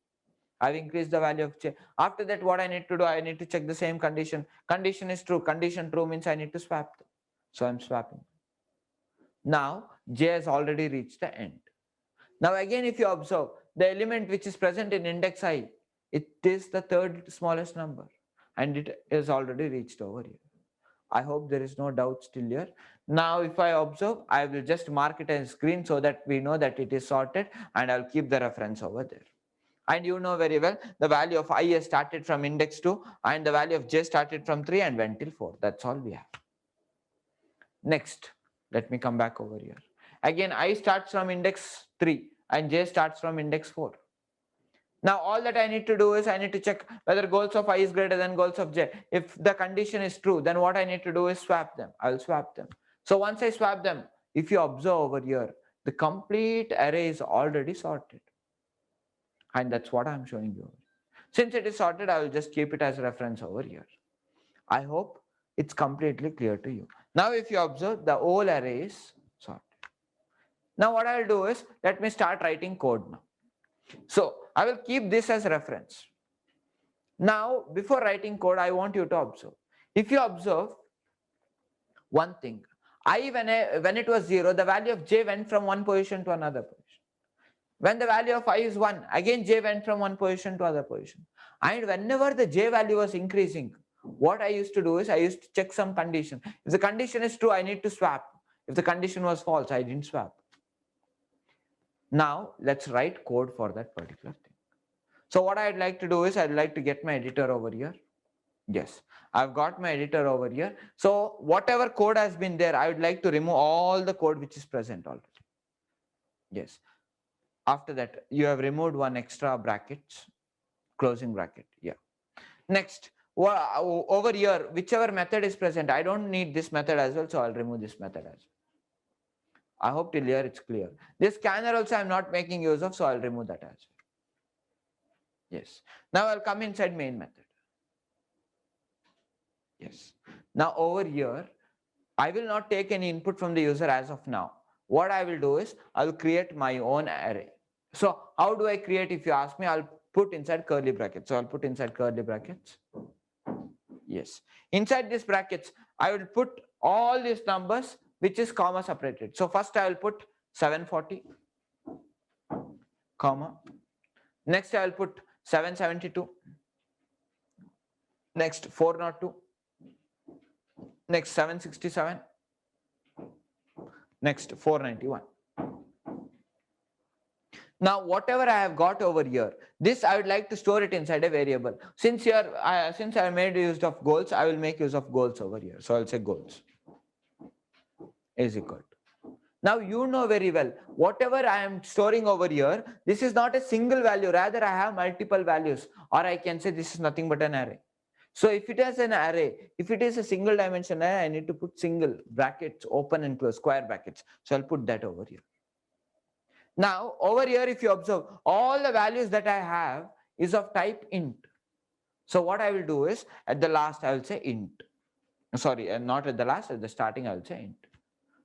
I've increased the value of j. After that, what I need to do? I need to check the same condition. Condition is true. Condition true means I need to swap them. So I'm swapping. Now, j has already reached the end. Now again, if you observe, the element which is present in index I, it is the third smallest number, and it is already reached over here. I hope there is no doubt still here. Now if I observe, I will just mark it as green so that we know that it is sorted, and I'll keep the reference over there. And you know very well, the value of I has started from index 2, and the value of j started from 3 and went till 4. That's all we have. Next, let me come back over here. Again, I starts from index 3 and j starts from index 4. Now all that I need to do is I need to check whether goals of I is greater than goals of j. If the condition is true, then what I need to do is swap them. I will swap them. So once I swap them, if you observe over here, the complete array is already sorted. And that's what I'm showing you. Since it is sorted, I will just keep it as reference over here. I hope it's completely clear to you. Now if you observe, the whole array is sorted. Now what I will do is, let me start writing code now. So I will keep this as reference. Now before writing code, I want you to observe. If you observe one thing, when it was 0, the value of j went from one position to another position. When the value of I is 1, again j went from one position to other position. And whenever the j value was increasing, what I used to do is I used to check some condition. If the condition is true, I need to swap. If the condition was false, I didn't swap. Now let's write code for that particular thing. So what I'd like to do is I'd like to get my editor over here. Yes, I've got my editor over here. So whatever code has been there, I would like to remove all the code which is present already. Yes. After that, you have removed one extra bracket, closing bracket. Yeah. Next, over here, whichever method is present, I don't need this method as well, so I'll remove this method as well. I hope till here it's clear. This scanner also I'm not making use of, so I'll remove that as well. Yes. Now I'll come inside main method. Yes. Now over here, I will not take any input from the user as of now. What I will do is I will create my own array. So how do I create? If you ask me, I'll put inside curly brackets. So I'll put inside curly brackets. Yes. Inside these brackets, I will put all these numbers which is comma separated. So first I will put 740, comma. Next I will put 772. Next 402. Next 767. Next 491. Now whatever I have got over here, this I would like to store it inside a variable. Since here, since I made use of goals, I will make use of goals over here. So I'll say goals is equal to. Now you know very well, whatever I am storing over here, this is not a single value, rather I have multiple values, or I can say this is nothing but an array. So if it is an array, if it is a single dimension array, I need to put single brackets, open and close, square brackets. So I'll put that over here. Now over here, if you observe, all the values that I have is of type int. So what I will do is, at the last I will say int. Sorry, and not at the last, at the starting I will say int.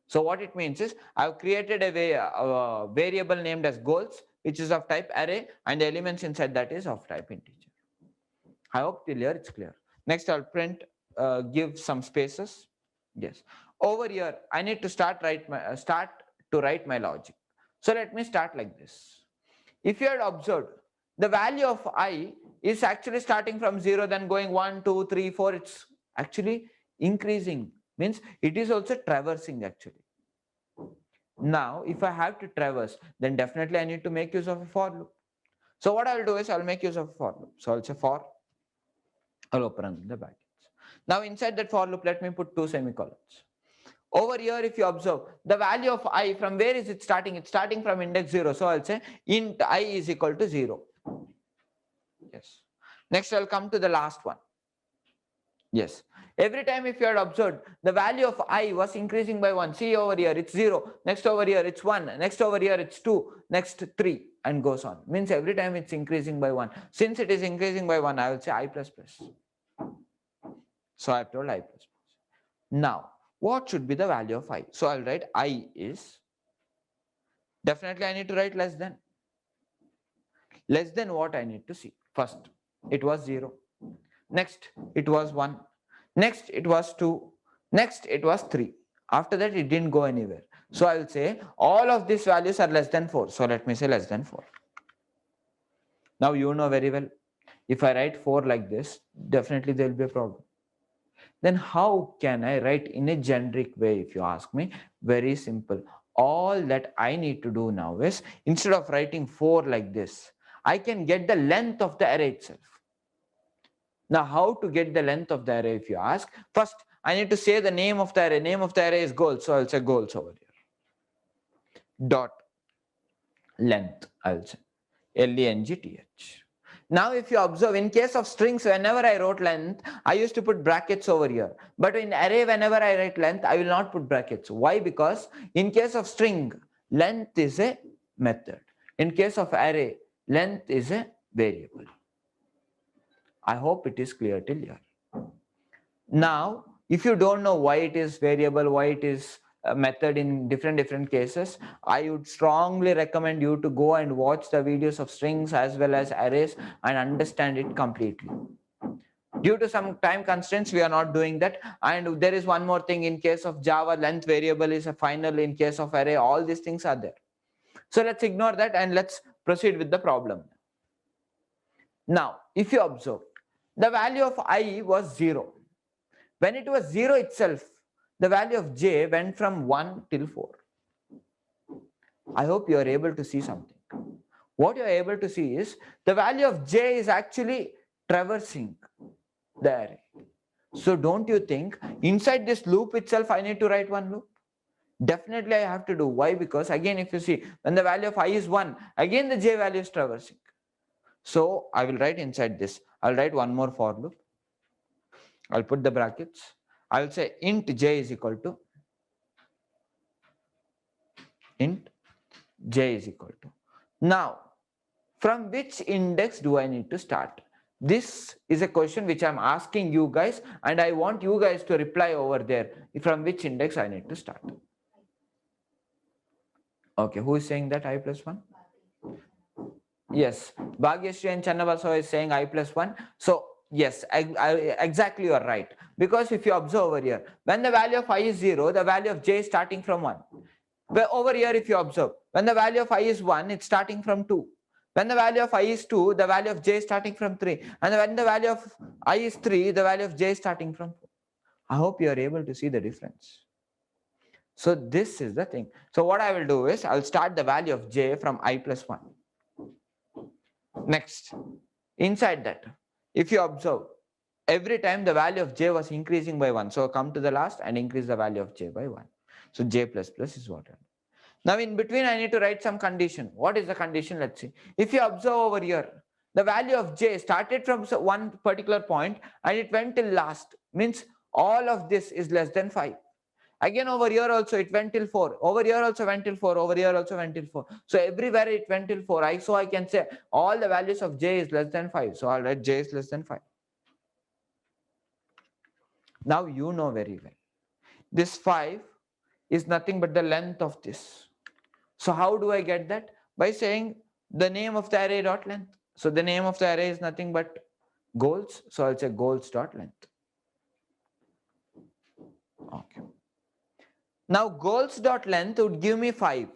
So what it means is, I have created a variable named as goals, which is of type array, and the elements inside that is of type integer. I hope till here it's clear. Next I'll print, give some spaces. Yes. Over here, I need to start to write my logic. So let me start like this. If you had observed, the value of I is actually starting from 0, then going 1, 2, 3, 4. It's actually increasing. Means it is also traversing actually. Now, if I have to traverse, then definitely I need to make use of a for loop. So what I'll do is I'll make use of a for loop. So I'll say for, I'll open the brackets. Now inside that for loop, let me put 2 semicolons. Over here, if you observe, the value of I, from where is it starting? It's starting from index 0. So I'll say int I is equal to 0. Yes. Next, I'll come to the last one. Yes. Every time if you had observed, the value of I was increasing by 1. See over here, it's 0. Next over here, it's 1. Next over here, it's 2. Next 3 and goes on. Means every time it's increasing by 1. Since it is increasing by 1, I will say I plus plus. So I've told I plus plus. Now, what should be the value of I? So I'll write I is, definitely I need to write less than. Less than what I need to see? First, it was 0. Next, it was 1. Next, it was 2. Next, it was 3. After that, it didn't go anywhere. So I will say all of these values are less than 4. So let me say less than 4. Now you know very well, if I write 4 like this, definitely there will be a problem. Then how can I write in a generic way, if you ask me? Very simple. All that I need to do now is, instead of writing 4 like this, I can get the length of the array itself. Now, how to get the length of the array, if you ask? First, I need to say the name of the array. Name of the array is goals. So I'll say goals over here. Dot length, I'll say length. Now, if you observe, in case of strings, whenever I wrote length, I used to put brackets over here. But in array, whenever I write length, I will not put brackets. Why? Because in case of string, length is a method. In case of array, length is a variable. I hope it is clear till here. Now, if you don't know why it is variable, why it is a method in different cases, I would strongly recommend you to go and watch the videos of strings as well as arrays and understand it completely. Due to some time constraints, we are not doing that. And there is one more thing, in case of Java, length variable is a final. In case of array, all these things are there. So let's ignore that and let's proceed with the problem. Now, if you observe, the value of I was 0. When it was 0 itself, the value of j went from 1 till 4. I hope you are able to see something. What you are able to see is, the value of j is actually traversing the array. So don't you think inside this loop itself I need to write one loop? Definitely I have to do. Why? Because again, if you see, when the value of I is 1, again the j value is traversing. So I will write inside this, I'll write one more for loop. I'll put the brackets. I'll say int j is equal to int j is equal to. Now, from which index do I need to start? This is a question which I'm asking you guys, and I want you guys to reply over there. From which index I need to start? Okay, who is saying that I plus 1? Yes, Bhagyashree and Channabaso is saying I plus 1. So yes, exactly, you are right. Because if you observe over here, when the value of I is 0, the value of j is starting from 1. But over here, if you observe, when the value of I is 1, it's starting from 2. When the value of I is 2, the value of j is starting from 3. And when the value of I is 3, the value of j is starting from 4. I hope you are able to see the difference. So this is the thing. So what I will do is I'll start the value of j from I plus 1. Next, inside that, if you observe, every time the value of j was increasing by 1. So come to the last and increase the value of j by 1. So j plus plus is what I do. Now in between I need to write some condition. What is the condition? Let's see. If you observe over here, the value of j started from one particular point and it went till last. Means all of this is less than 5. Again over here also it went till 4. Over here also went till 4. Over here also went till 4. So everywhere it went till 4. So I can say all the values of j is less than 5. So I'll write j is less than 5. Now you know very well. This 5 is nothing but the length of this. So how do I get that? By saying the name of the array dot length. So the name of the array is nothing but goals. So I'll say goals dot length. Okay. Now goals dot length would give me 5.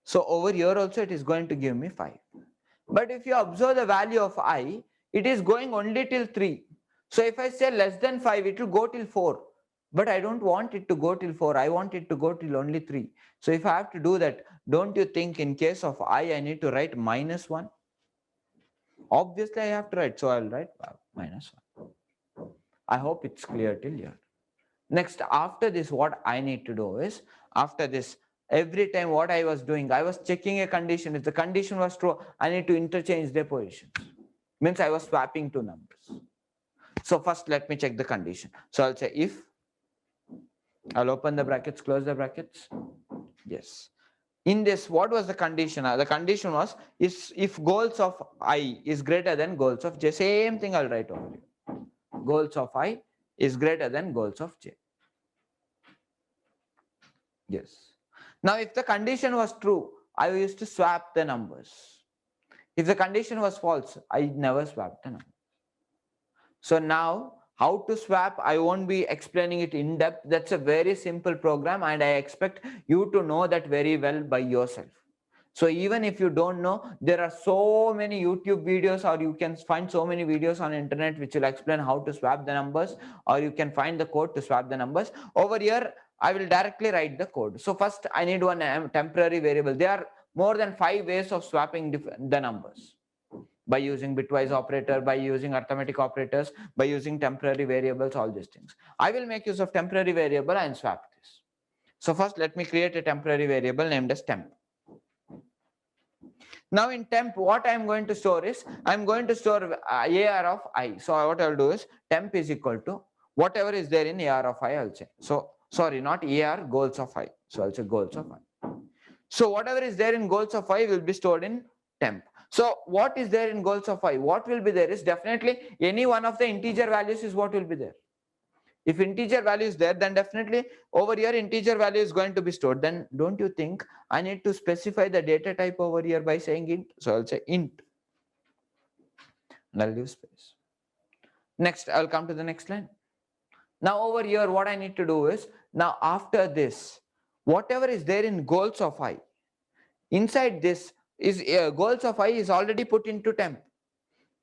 So over here also it is going to give me 5. But if you observe the value of I, it is going only till 3. So if I say less than 5, it will go till 4. But I don't want it to go till 4. I want it to go till only 3. So if I have to do that, don't you think in case of I need to write minus 1? Obviously I have to write. So I'll write minus 1. I hope it's clear till here. Next, after this, what I need to do is, after this, every time what I was doing, I was checking a condition. If the condition was true, I need to interchange their positions. Means I was swapping two numbers. So first let me check the condition. So I'll say if, I'll open the brackets, close the brackets. Yes. In this, what was the condition? The condition was if goals of I is greater than goals of j. Same thing I'll write over here. Goals of I is greater than goals of j. Yes. Now if the condition was true, I used to swap the numbers. If the condition was false, I never swapped the number. So now how to swap, I won't be explaining it in depth. That's a very simple program and I expect you to know that very well by yourself. So even if you don't know, there are so many YouTube videos, or you can find so many videos on internet which will explain how to swap the numbers, or you can find the code to swap the numbers. Over here, I will directly write the code. So first I need one temporary variable. There are more than 5 ways of swapping the numbers. By using bitwise operator, by using arithmetic operators, by using temporary variables, all these things. I will make use of temporary variable and swap this. So first let me create a temporary variable named as temp. Now in temp, what I am going to store is, I am going to store AR of I. So what I will do is temp is equal to whatever is there in AR of I, I will say. So sorry, not AR, goals of I. So I will say goals of I. So whatever is there in goals of I will be stored in temp. So what is there in goals of I? What will be there is definitely any one of the integer values is what will be there. If integer value is there, then definitely over here integer value is going to be stored. Then don't you think I need to specify the data type over here by saying int? So I'll say int and I'll leave space. Next, I'll come to the next line. Now over here, what I need to do is, now after this, whatever is there in goals of I, inside this is goals of I is already put into temp.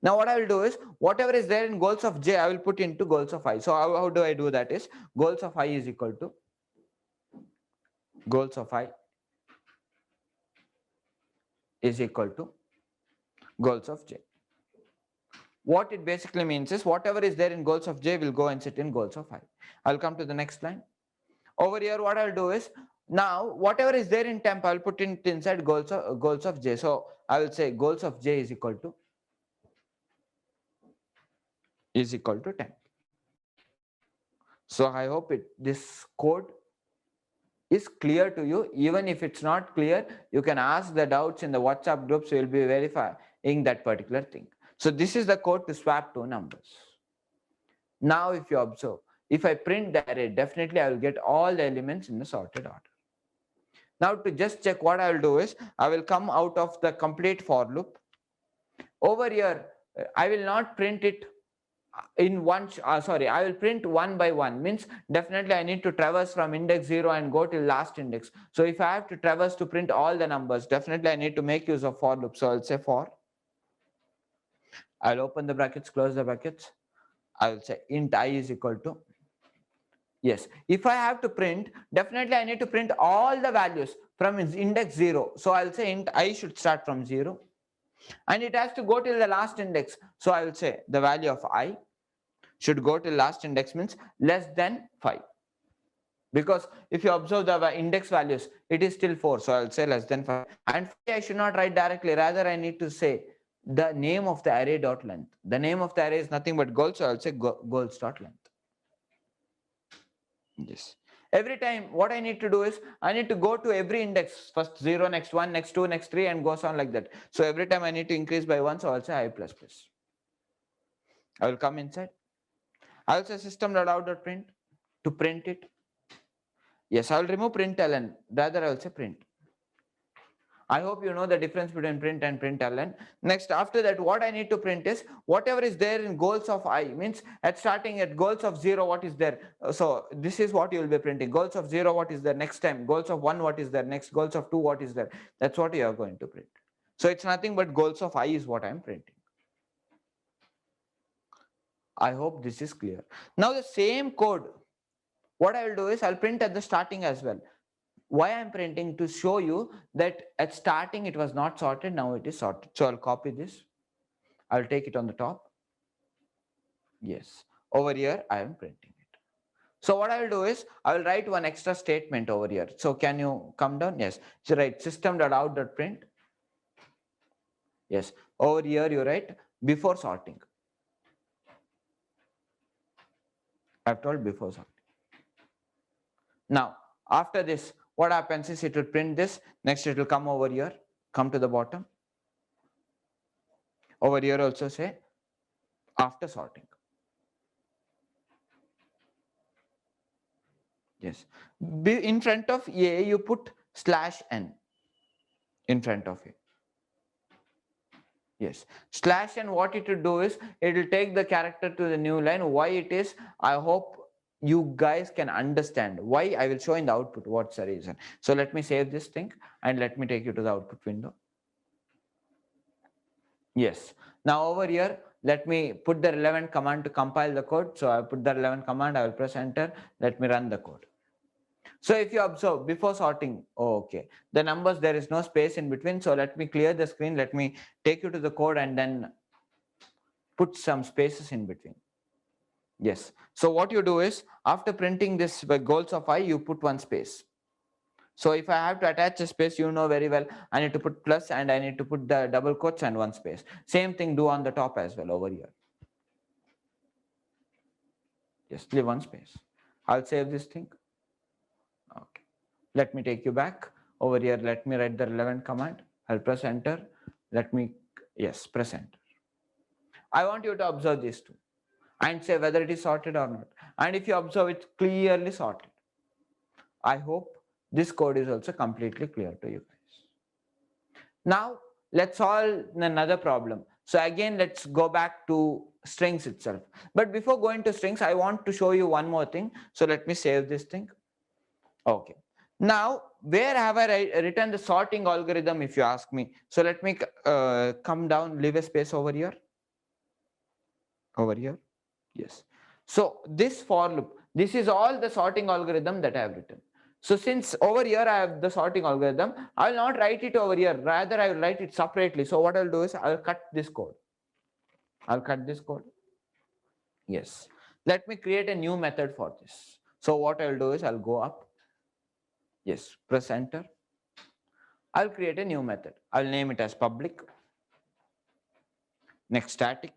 Now what I will do is, whatever is there in goals of j, I will put into goals of I. So how do I do that is, goals of I is equal to goals of I is equal to goals of j. What it basically means is, whatever is there in goals of j will go and sit in goals of I. I'll come to the next line. Over here, what I'll do is, now whatever is there in temp, I'll put it inside goals of j. So I will say goals of j is equal to temp. So I hope this code is clear to you. Even if it's not clear, you can ask the doubts in the WhatsApp groups. We'll be verifying that particular thing. So this is the code to swap two numbers. Now if you observe, if I print the array, definitely I will get all the elements in the sorted order. Now to just check, what I will do is, I will come out of the complete for loop. Over here, I will not print it in one, I will print one by one. Means definitely I need to traverse from index 0 and go till last index. So if I have to traverse to print all the numbers, definitely I need to make use of for loop. So I'll say for, I'll open the brackets, close the brackets. I will say int I is equal to Yes, if I have to print, definitely I need to print all the values from index 0. So I'll say int I should start from 0 and it has to go till the last index. So I will say the value of I should go till last index means less than 5. Because if you observe the index values, it is still 4. So I'll say less than 5. And 5 I should not write directly. Rather, I need to say the name of the array dot length. The name of the array is nothing but goals. So I'll say goals dot length. Yes. Every time what I need to do is I need to go to every index, first 0, next 1, next 2, next 3 and goes on like that. So every time I need to increase by 1, so I'll say I plus plus. I will come inside. I'll say system.out.print to print it. Yes, I'll remove println. Rather, I'll say print. I hope you know the difference between print and println. Next, after that, what I need to print is whatever is there in goals of I, means at starting at goals of 0, what is there. So this is what you will be printing. Goals of 0, what is there next time. Goals of 1, what is there next. Goals of 2, what is there. That's what you are going to print. So it's nothing but goals of I is what I am printing. I hope this is clear. Now the same code, what I will do is I'll print at the starting as well. Why I'm printing? To show you that at starting it was not sorted, now it is sorted. So I'll copy this, I'll take it on the top. Yes, over here I am printing it. So what I will do is I will write one extra statement over here. So can you come down? Yes, so write system.out.print. Yes, over here you write before sorting. I've told before sorting. Now after this, what happens is it will print this. Next it will come over here, come to the bottom. Over here also say after sorting. Yes, in front of A you put /n in front of it. Yes, /n, what it will do is it will take the character to the new line. Why it is, I hope you guys can understand why. I will show in the output what's the reason. So let me save this thing and let me take you to the output window. Yes, now over here let me put the relevant command to compile the code. So I put the relevant command, I will press enter, let me run the code. So if you observe before sorting, okay, the numbers, there is no space in between. So let me clear the screen. Let me take you to the code and then put some spaces in between. Yes. So what you do is after printing this by goals of I, you put one space. So if I have to attach a space, you know very well, I need to put plus and I need to put the double quotes and one space. Same thing do on the top as well over here. Just leave one space. I'll save this thing. Okay. Let me take you back over here. Let me write the relevant command. I'll press enter. Let me, yes, press enter. I want you to observe these two and say whether it is sorted or not. And if you observe, it's clearly sorted. I hope this code is also completely clear to you guys. Now let's solve another problem. So again, let's go back to strings itself. But before going to strings, I want to show you one more thing. So let me save this thing. Okay. Now, where have I written the sorting algorithm, if you ask me? So let me come down, leave a space over here. Over here. Yes. So this for loop, this is all the sorting algorithm that I have written. So since over here I have the sorting algorithm, I will not write it over here. Rather, I will write it separately. So what I'll do is I'll cut this code. I'll cut this code. Yes. Let me create a new method for this. So what I'll do is I'll go up. Yes. Press enter. I'll create a new method. I'll name it as public. Next static.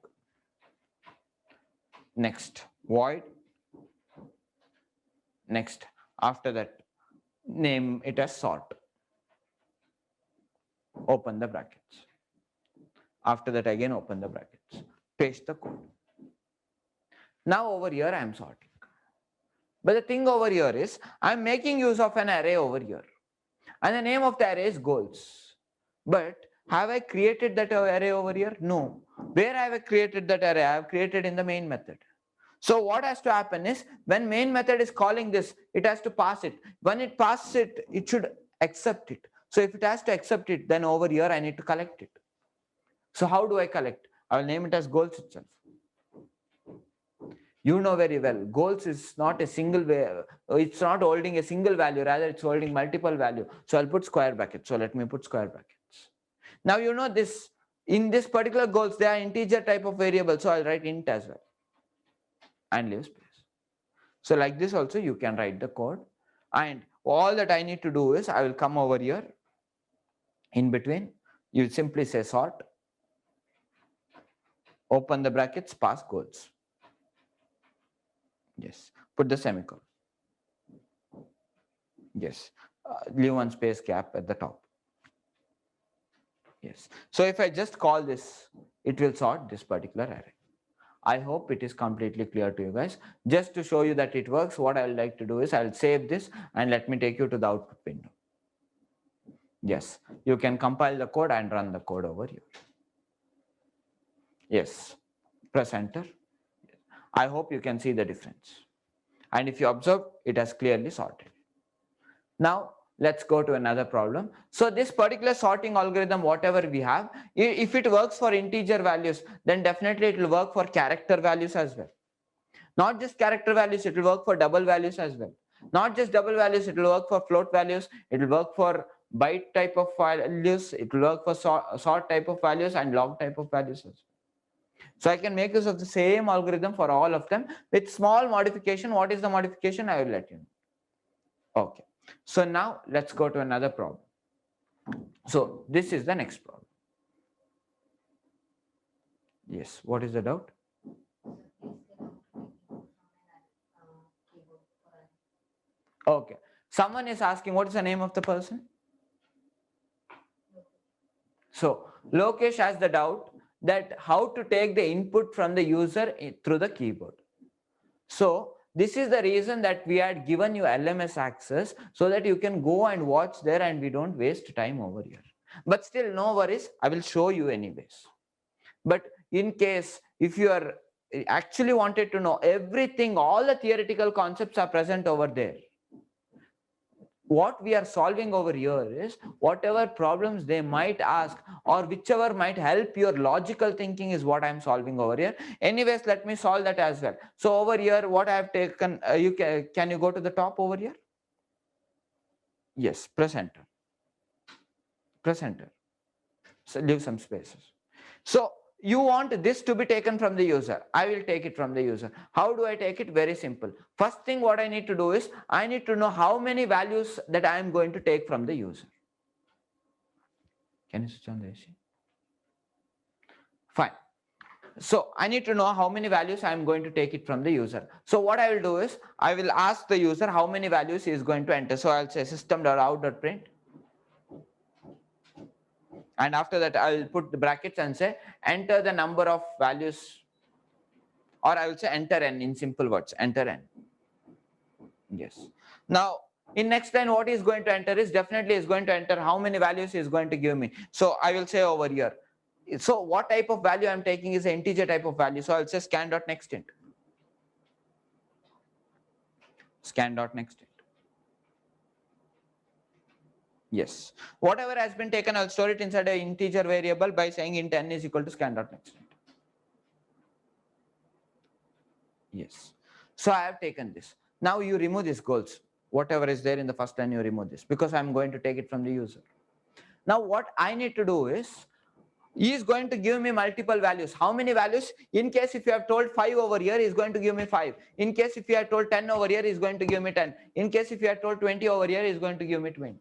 Next void. Next, after that, name it as sort. Open the brackets. After that, again open the brackets. Paste the code. Now over here I am sorting. But the thing over here is I am making use of an array over here. And the name of the array is goals. But have I created that array over here? No. Where have I created that array? I have created in the main method. So what has to happen is when main method is calling this, it has to pass it. When it passes it, it should accept it. So if it has to accept it, then over here I need to collect it. So how do I collect? I will name it as goals itself. You know very well, goals is not a single way, it's not holding a single value, rather it's holding multiple value. So I'll put square brackets. So let me put square brackets. Now you know this, in this particular goals, they are integer type of variable. So I'll write int as well and leave space. So like this also you can write the code, and all that I need to do is I will come over here in between. You simply say sort, open the brackets, pass goals. Yes, put the semicolon. Yes, leave one space gap at the top. Yes, so if I just call this, it will sort this particular array. I hope it is completely clear to you guys. Just to show you that it works, what I would like to do is I'll save this and let me take you to the output window. Yes, you can compile the code and run the code over here. Yes, press enter. I hope you can see the difference. And if you observe, it has clearly sorted. Now, let's go to another problem. So this particular sorting algorithm, whatever we have, if it works for integer values, then definitely it will work for character values as well. Not just character values, it will work for double values as well. Not just double values, it will work for float values, it will work for byte type of values, it will work for sort type of values and log type of values as well. So I can make use of the same algorithm for all of them with small modification. What is the modification? I will let you know. Okay. So now let's go to another problem. So this is the next problem. Yes, what is the doubt? Okay. Someone is asking, what is the name of the person? So Lokesh has the doubt that how to take the input from the user through the keyboard. So this is the reason that we had given you LMS access, so that you can go and watch there and we don't waste time over here. But still, no worries, I will show you anyways. But in case if you are actually wanted to know everything, all the theoretical concepts are present over there. What we are solving over here is whatever problems they might ask or whichever might help your logical thinking is what I am solving over here. Anyways, let me solve that as well. So over here, what I have taken, can you go to the top over here? Yes, press enter. Press enter. So leave some spaces. So you want this to be taken from the user. I will take it from the user. How do I take it? Very simple. First thing what I need to do is I need to know how many values that I am going to take from the user. Can you switch on the AC? Fine. So I need to know how many values I am going to take it from the user. So what I will do is I will ask the user how many values he is going to enter. So I'll say system.out.print. And after that, I'll put the brackets and say enter the number of values, or I will say enter n in simple words, enter n. Yes. Now, in next line, what is going to enter is definitely is going to enter how many values he is going to give me. So I will say over here. So what type of value I'm taking is an integer type of value. So I'll say scan.nextInt. Scan.nextInt. Yes. Whatever has been taken, I'll store it inside an integer variable by saying int n is equal to scan.nextInt. Yes. So I have taken this. Now you remove these goals. Whatever is there in the first line, you remove this because I'm going to take it from the user. Now what I need to do is, he is going to give me multiple values. How many values? In case if you have told 5 over here, he is going to give me 5. In case if you have told 10 over here, he is going to give me 10. In case if you have told 20 over here, he is going to give me 20.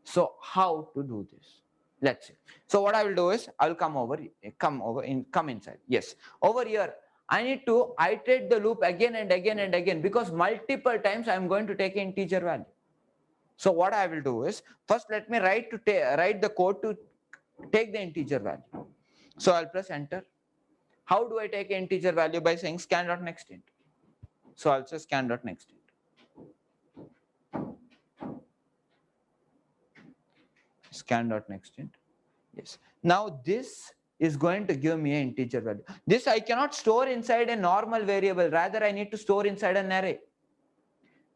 So how to do this? Let's see. So what I will do is I will come inside. Yes. Over here, I need to iterate the loop again and again and again because multiple times I am going to take an integer value. So what I will do is first let me write the code to take the integer value. So I'll press enter. How do I take an integer value? By saying scan.nextInt. So I'll say scan.nextInt. Scan.nextInt. Yes. Now this is going to give me an integer value. This I cannot store inside a normal variable. Rather, I need to store inside an array.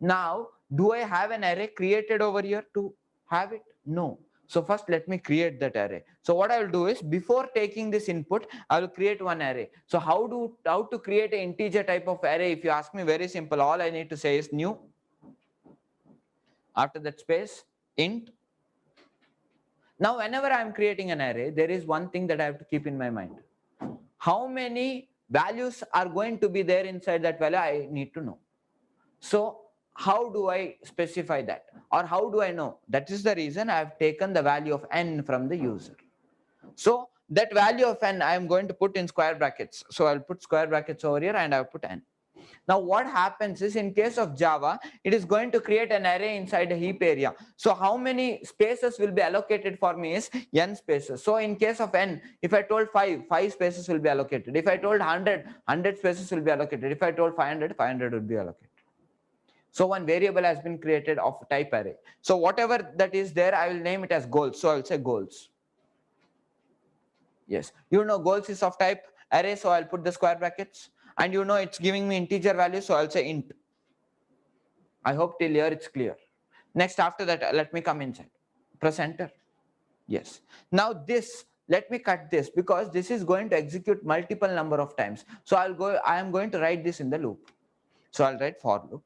Now, do I have an array created over here to have it? No. So first let me create that array. So what I will do is, before taking this input, I will create one array. So how to create an integer type of array? If you ask me, very simple. All I need to say is new, after that space, int. Now whenever I am creating an array, there is one thing that I have to keep in my mind. How many values are going to be there inside that value, I need to know. So how do I specify that, or how do I know? That is the reason I have taken the value of n from the user. So that value of n I am going to put in square brackets. So I'll put square brackets over here and I'll put n. Now what happens is, in case of Java, it is going to create an array inside a heap area. So how many spaces will be allocated for me is n spaces. So in case of n, if I told 5 spaces will be allocated. If I told 100 spaces will be allocated. If I told 500 will be allocated. So one variable has been created of type array. So whatever that is there, I will name it as goals. So I'll say goals. Yes, goals is of type array, so I'll put the square brackets. And it's giving me integer value, so I'll say int. I hope till here it's clear. Next, after that, let me come inside. Press enter. Yes. Now this, let me cut this, because this is going to execute multiple number of times. So I am going to write this in the loop. So I'll write for loop.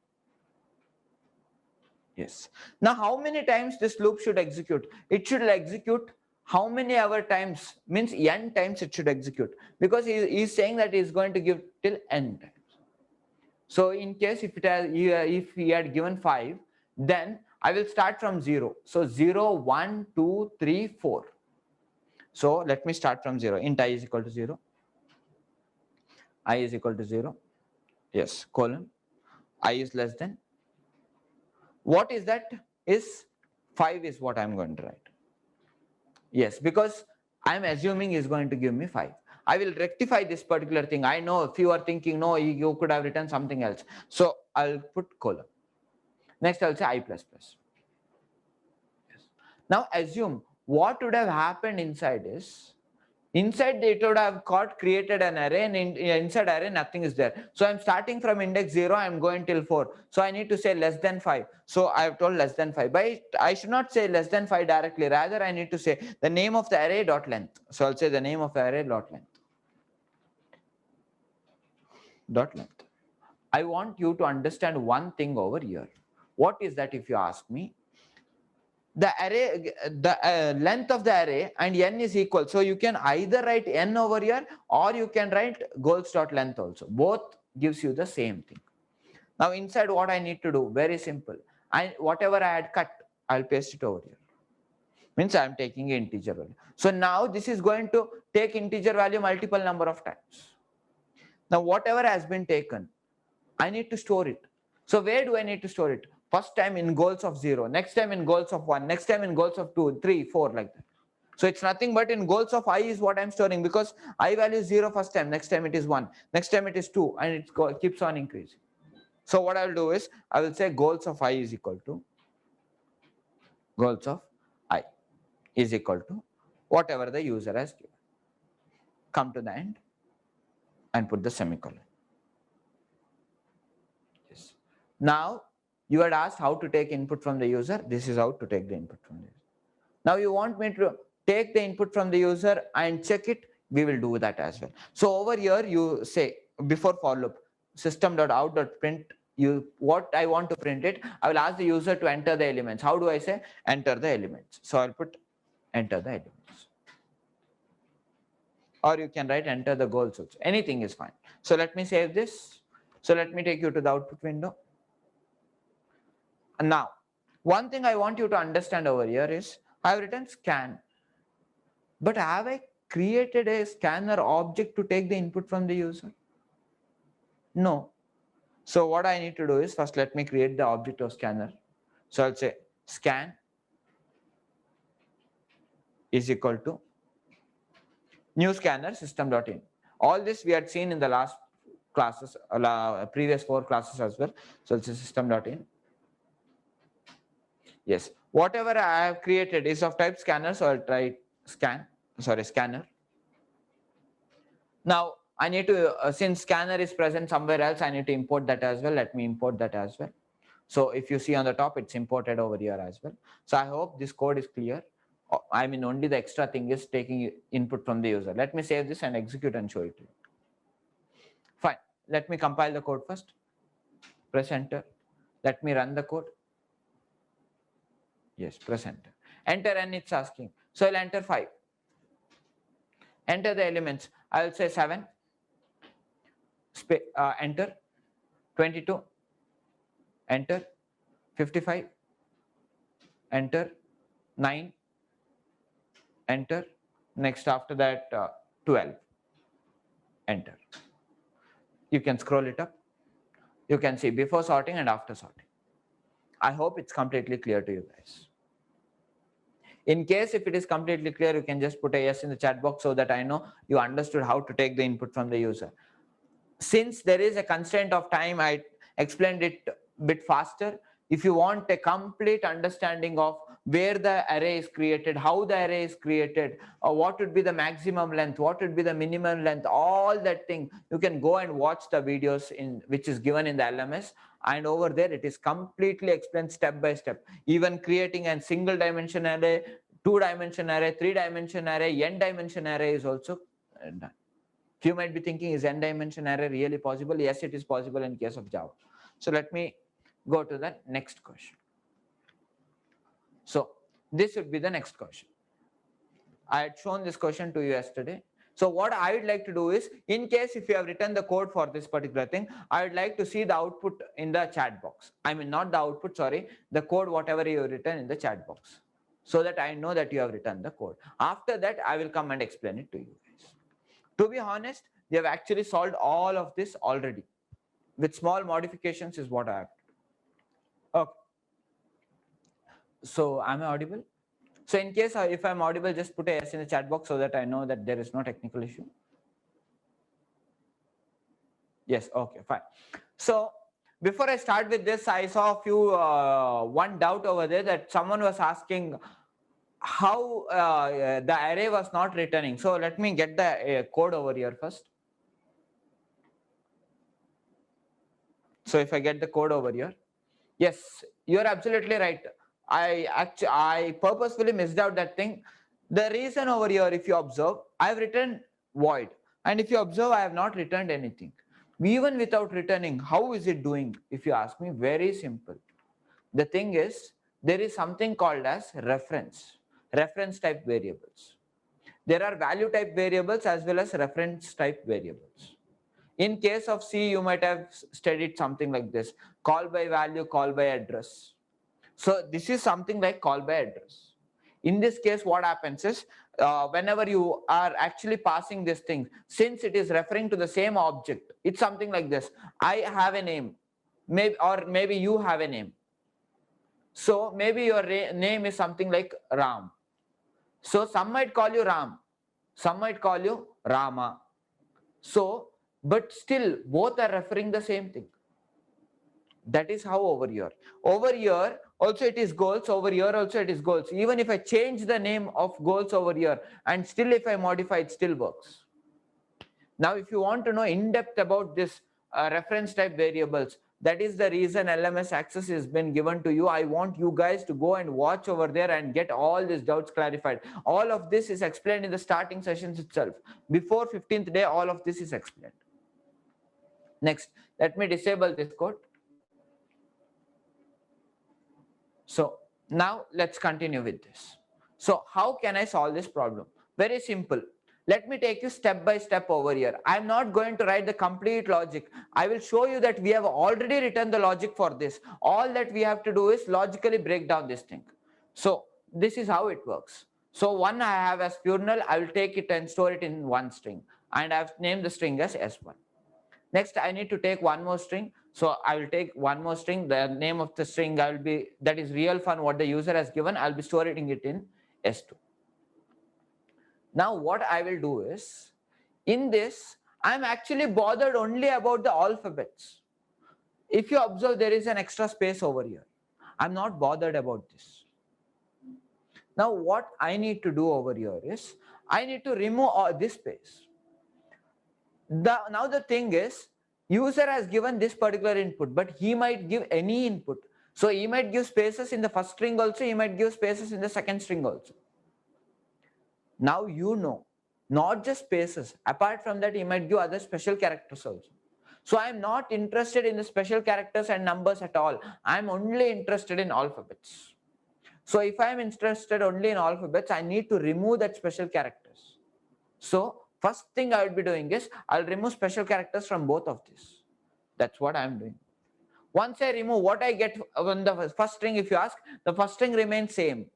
Yes. Now how many times this loop should execute? It should execute how many ever times, means n times it should execute, because he is saying that he is going to give till n times. So in case if he had given 5, then I will start from 0. So 0, 1, 2, 3, 4. So let me start from 0. Int I is equal to 0. I is equal to 0. Yes, colon. I is less than. What is that? Is 5 is what I am going to write. Yes, because I am assuming is going to give me 5. I will rectify this particular thing. I know if you are thinking, no, you could have written something else. So I'll put colon. Next, I'll say I plus plus. Yes. Now assume what would have happened inside is, inside it would have created an array, and inside array nothing is there. So I'm starting from index 0, I'm going till 4. So I need to say less than 5. So I have told less than 5. But I should not say less than 5 directly. Rather, I need to say the name of the array dot length. So I'll say the name of the array dot length. Dot length. I want you to understand one thing over here. What is that, if you ask me? The array, the length of the array and n is equal. So you can either write n over here, or you can write goals dot length also. Both gives you the same thing. Now inside what I need to do, very simple. Whatever I had cut, I'll paste it over here. Means I'm taking an integer value. So now this is going to take integer value multiple number of times. Now whatever has been taken, I need to store it. So where do I need to store it? First time in goals of 0, next time in goals of 1, next time in goals of 2, 3, 4, like that. So it's nothing but in goals of I is what I'm storing, because I value is 0 first time, next time it is 1, next time it is 2, and it keeps on increasing. So what I will do is, I will say goals of I is equal to goals of I is equal to whatever the user has given. Come to the end and put the semicolon. Yes. Now you had asked how to take input from the user. This is how to take the input from the user. Now you want me to take the input from the user and check it. We will do that as well. So over here you say, before for loop, system.out.print, what I want to print it, I will ask the user to enter the elements. How do I say? Enter the elements. So I'll put enter the elements. Or you can write enter the goals also. Anything is fine. So let me save this. So let me take you to the output window. And now, one thing I want you to understand over here is, I have written scan. But have I created a scanner object to take the input from the user? No. So what I need to do is, first let me create the object of scanner. So I'll say scan is equal to new scanner system.in. All this we had seen in the last classes, previous 4 classes as well. So it's system.in. Yes, whatever I have created is of type scanner, so I'll try scanner. Now I need to, since scanner is present somewhere else, I need to import that as well. Let me import that as well. So if you see on the top, it's imported over here as well. So I hope this code is clear. I mean, only the extra thing is taking input from the user. Let me save this and execute and show it to you. Fine. Let me compile the code first. Press enter. Let me run the code. Yes, press enter. Enter and it's asking. So I'll enter 5. Enter the elements. I'll say 7. Enter. 22. Enter. 55. Enter. 9. Enter. Next after that 12. Enter. You can scroll it up. You can see before sorting and after sorting. I hope it's completely clear to you guys. In case if it is completely clear, you can just put a yes in the chat box so that I know you understood how to take the input from the user. Since there is a constraint of time, I explained it a bit faster. If you want a complete understanding of where the array is created, how the array is created, what would be the maximum length, what would be the minimum length, all that thing, you can go and watch the videos which is given in the LMS, and over there it is completely explained step by step. Even creating a single dimension array, 2-dimension array, 3-dimension array, n-dimension array is also done. You might be thinking, is n-dimension array really possible? Yes, it is possible in case of Java. So let me go to the next question. So this would be the next question. I had shown this question to you yesterday. So what I would like to do is, in case if you have written the code for this particular thing, I would like to see the output in the chat box. I mean, not the output, sorry, the code, whatever you have written in the chat box, so that I know that you have written the code. After that, I will come and explain it to you guys. To be honest, they have actually solved all of this already. With small modifications is what I have. Okay. So am I audible? So in case if I'm audible, just put a yes in the chat box so that I know that there is no technical issue. Yes, okay, fine. So before I start with this, I saw a few, one doubt over there that someone was asking how the array was not returning. So let me get the code over here first. So if I get the code over here, yes, you're absolutely right. I purposefully missed out that thing. The reason over here, if you observe, I have written void, and if you observe, I have not returned anything. Even without returning, how is it doing? If you ask me, very simple. The thing is, there is something called as reference type variables. There are value type variables as well as reference type variables. In case of C, you might have studied something like this: call by value, call by address. So this is something like call by address. In this case, what happens is, whenever you are actually passing this thing, since it is referring to the same object, it's something like this: I have a name, maybe you have a name. So maybe your name is something like Ram. So some might call you Ram, some might call you Rama. So, but still both are referring the same thing. That is how over here also it is goals, over here also it is goals. Even if I change the name of goals over here, and still if I modify, it still works. Now if you want to know in depth about this reference type variables, that is the reason LMS access has been given to you. I want you guys to go and watch over there and get all these doubts clarified. All of this is explained in the starting sessions itself. Before 15th day, all of this is explained. Next, let me disable this code. So now let's continue with this. So how can I solve this problem? Very simple. Let me take you step by step over here. I'm not going to write the complete logic. I will show you that we have already written the logic for this. All that we have to do is logically break down this thing. So this is how it works. So one I have as pure null, I will take it and store it in one string, and I've named the string as S1. Next, I need to take one more string. So I will take one more string. The name of the string that is real fun, what the user has given. I'll be storing it in S2. Now what I will do is, in this, I'm actually bothered only about the alphabets. If you observe, there is an extra space over here. I'm not bothered about this. Now what I need to do over here is, I need to remove this space. Now the thing is, user has given this particular input, but he might give any input. So he might give spaces in the first string also, he might give spaces in the second string also. Now you know, not just spaces. Apart from that, you might give other special characters also. So I am not interested in the special characters and numbers at all. I am only interested in alphabets. So if I am interested only in alphabets, I need to remove that special characters. So first thing I will be doing is I'll remove special characters from both of these. That's what I'm doing. Once I remove, what I get on the first string, if you ask, the first string remains same,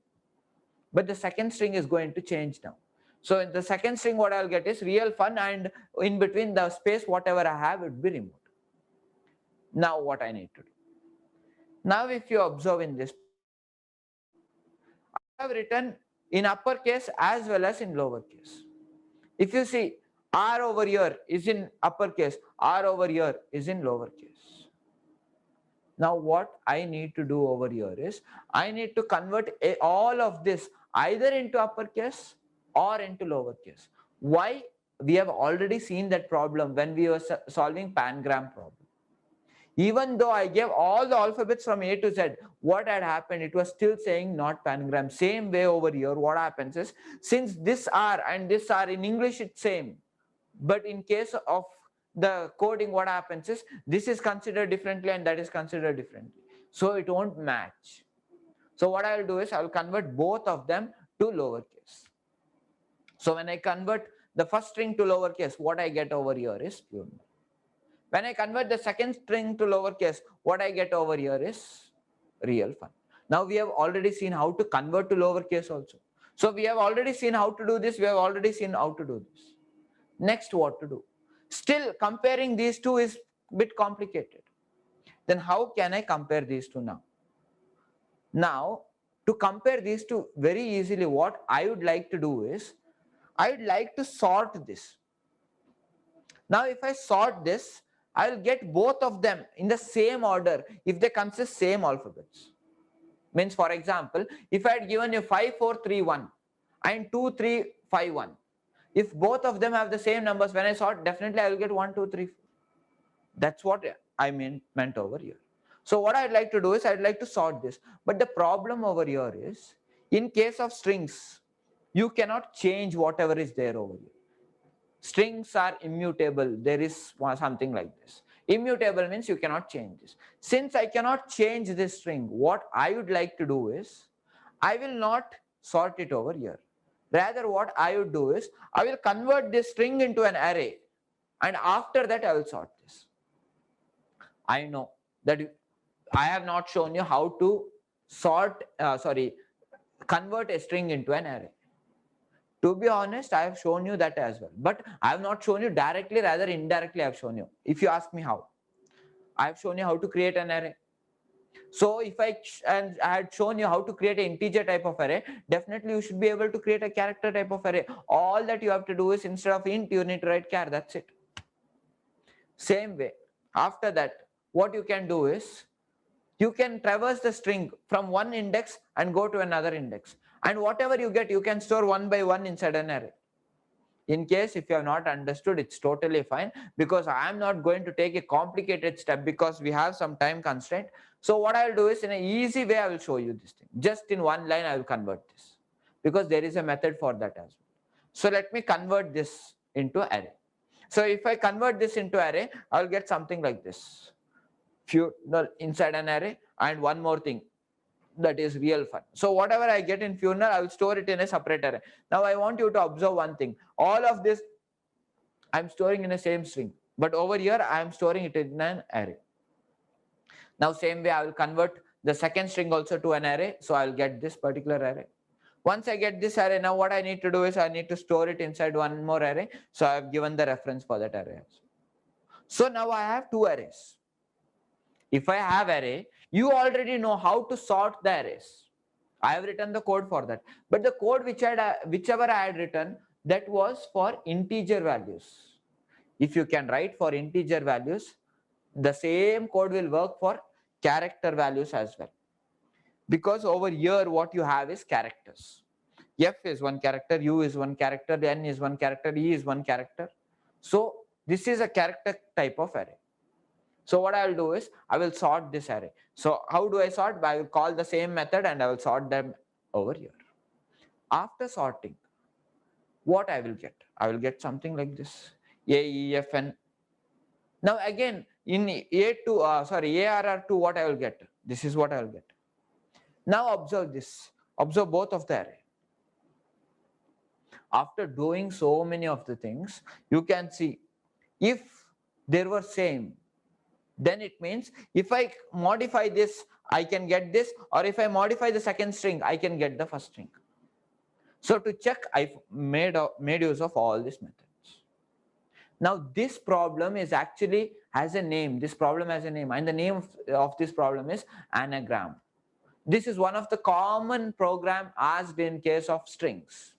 but the second string is going to change now. So in the second string, what I'll get is real fun, and in between the space, whatever I have, it will be removed. Now what I need to do? Now if you observe in this, I have written in uppercase as well as in lowercase. If you see, R over here is in uppercase, R over here is in lowercase. Now what I need to do over here is, I need to convert all of this either into uppercase or into lowercase. Why? We have already seen that problem when we were solving pangram problem. Even though I gave all the alphabets from A to Z, what had happened, it was still saying not pangram. Same way over here, what happens is, since this R and this R in English, it's same. But in case of the coding, what happens is, this is considered differently and that is considered differently. So it won't match. So what I'll do is, I'll convert both of them to lowercase. So when I convert the first string to lowercase, what I get over here is pure null. When I convert the second string to lowercase, what I get over here is real fun. Now we have already seen how to convert to lowercase also. So we have already seen how to do this. We have already seen how to do this. Next, what to do? Still, comparing these two is a bit complicated. Then how can I compare these two now? Now, to compare these two very easily, what I would like to do is, I would like to sort this. Now, if I sort this, I will get both of them in the same order if they consist same alphabets. Means, for example, if I had given you 5, 4, 3, 1 and 2, 3, 5, 1. If both of them have the same numbers, when I sort, definitely I will get 1, 2, 3, 4. That's what I meant over here. So what I'd like to do is, I'd like to sort this. But the problem over here is, in case of strings, you cannot change whatever is there over here. Strings are immutable. There is something like this. Immutable means you cannot change this. Since I cannot change this string, what I would like to do is, I will not sort it over here. Rather, what I would do is, I will convert this string into an array, and after that I will sort this. I know that I have not shown you how to convert a string into an array. To be honest, I have shown you that as well. But I have not shown you directly, rather indirectly I have shown you. If you ask me how, I have shown you how to create an array. So if I had shown you how to create an integer type of array, definitely you should be able to create a character type of array. All that you have to do is, instead of int, you need to write char. That's it. Same way, after that, what you can do is, you can traverse the string from one index and go to another index. And whatever you get, you can store one by one inside an array. In case if you have not understood, it's totally fine, because I am not going to take a complicated step because we have some time constraint. So what I'll do is, in an easy way, I will show you this thing. Just in one line, I will convert this, because there is a method for that as well. So let me convert this into array. So if I convert this into array, I'll get something like this. Funeral inside an array, and one more thing, that is real fun. So whatever I get in funeral, I will store it in a separate array. Now I want you to observe one thing. All of this I'm storing in the same string, but over here I am storing it in an array. Now same way I will convert the second string also to an array. So I will get this particular array. Once I get this array, now what I need to do is, I need to store it inside one more array. So I have given the reference for that array. So now I have two arrays. If I have array, you already know how to sort the arrays. I have written the code for that. But the code whichever I had written, that was for integer values. If you can write for integer values, the same code will work for character values as well. Because over here, what you have is characters. F is one character, U is one character, N is one character, E is one character. So this is a character type of array. So what I will do is, I will sort this array. So how do I sort? I will call the same method and I will sort them over here. After sorting, what I will get? I will get something like this, A, E, F, N. Now again, in ARR2, what I will get? This is what I will get. Now observe this. Observe both of the array. After doing so many of the things, you can see if they were same, then it means if I modify this, I can get this, or if I modify the second string, I can get the first string. So to check, I made use of all these methods. Now this problem is actually has a name. This problem has a name, and the name of this problem is anagram. This is one of the common program asked in case of strings.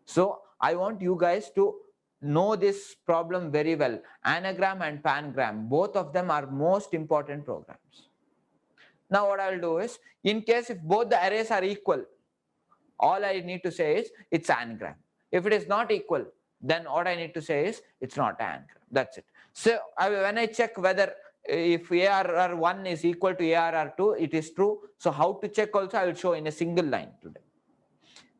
So I want you guys to know this problem very well. Anagram and pangram, both of them are most important programs. Now what I will do is, in case if both the arrays are equal, all I need to say is it's anagram. If it is not equal, then what I need to say is it's not anagram. That's it. So when I check whether if ARR1 is equal to ARR2, it is true. So how to check also I will show in a single line today.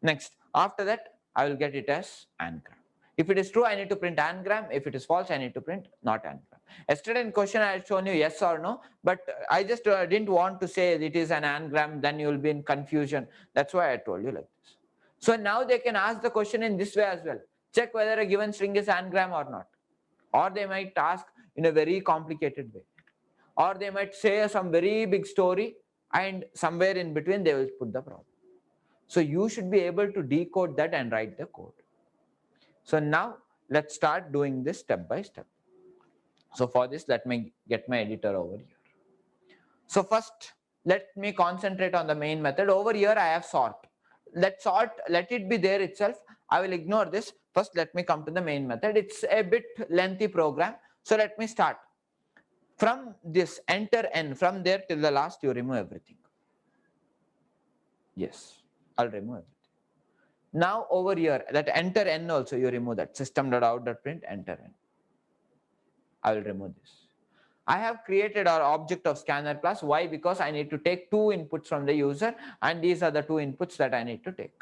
Next, after that, I will get it as anagram. If it is true, I need to print anagram. If it is false, I need to print not anagram. Yesterday in question, I had shown you yes or no, but I just didn't want to say it is an anagram, then you will be in confusion. That's why I told you like this. So now they can ask the question in this way as well. Check whether a given string is anagram or not. Or they might ask in a very complicated way. Or they might say some very big story, and somewhere in between they will put the problem. So you should be able to decode that and write the code. So now let's start doing this step by step. So for this, let me get my editor over here. So first, let me concentrate on the main method. Over here, I have sort. Let it be there itself. I will ignore this. First, let me come to the main method. It's a bit lengthy program. So let me start. From this, enter n. From there till the last, you remove everything. Yes, I'll remove everything. Now over here, that enter n also, you remove that. System.out.print enter n. I will remove this. I have created our object of scanner class. Why? Because I need to take two inputs from the user, and these are the two inputs that I need to take.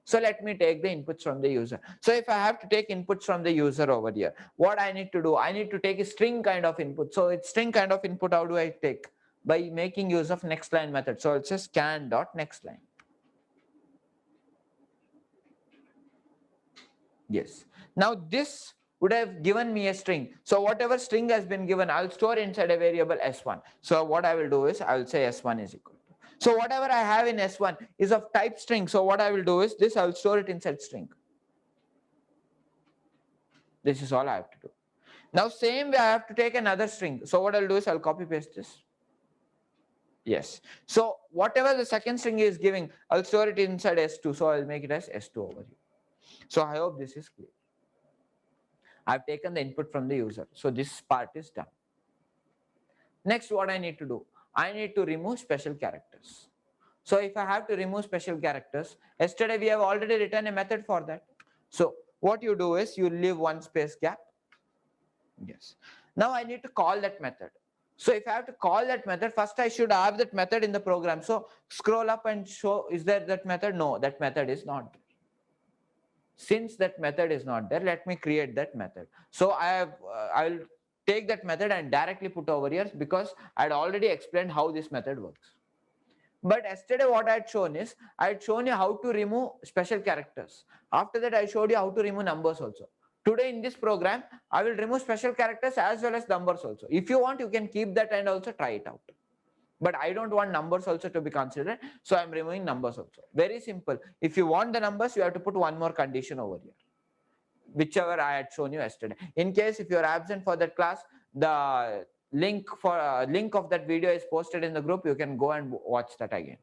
So let me take the inputs from the user. So if I have to take inputs from the user over here, what I need to do? I need to take a string kind of input. So it's string kind of input. How do I take? By making use of next line method. So it says scan.nextLine. Yes. Now this would have given me a string. So whatever string has been given, I'll store inside a variable s1. So what I will do is I will say s1 is equal to. So whatever I have in s1 is of type string. So what I will do is this, I will store it inside string. This is all I have to do. Now same way I have to take another string. So what I'll do is I'll copy paste this. Yes. So whatever the second string is giving, I'll store it inside s2. So I'll make it as s2 over here. So I hope this is clear. I've taken the input from the user. So this part is done. Next, what I need to do? I need to remove special characters. So if I have to remove special characters, yesterday we have already written a method for that. So what you do is you leave one space gap. Yes. Now I need to call that method. So if I have to call that method, first I should have that method in the program. So scroll up and show, is there that method? No, that method is not there. Since that method is not there, let me create that method. So I'll take that method and directly put over here because I had already explained how this method works. But yesterday what I had shown is, I had shown you how to remove special characters. After that, I showed you how to remove numbers also. Today in this program, I will remove special characters as well as numbers also. If you want, you can keep that and also try it out. But I don't want numbers also to be considered. So I'm removing numbers also. Very simple. If you want the numbers, you have to put one more condition over here, whichever I had shown you yesterday. In case if you're absent for that class, the link of that video is posted in the group. You can go and watch that again.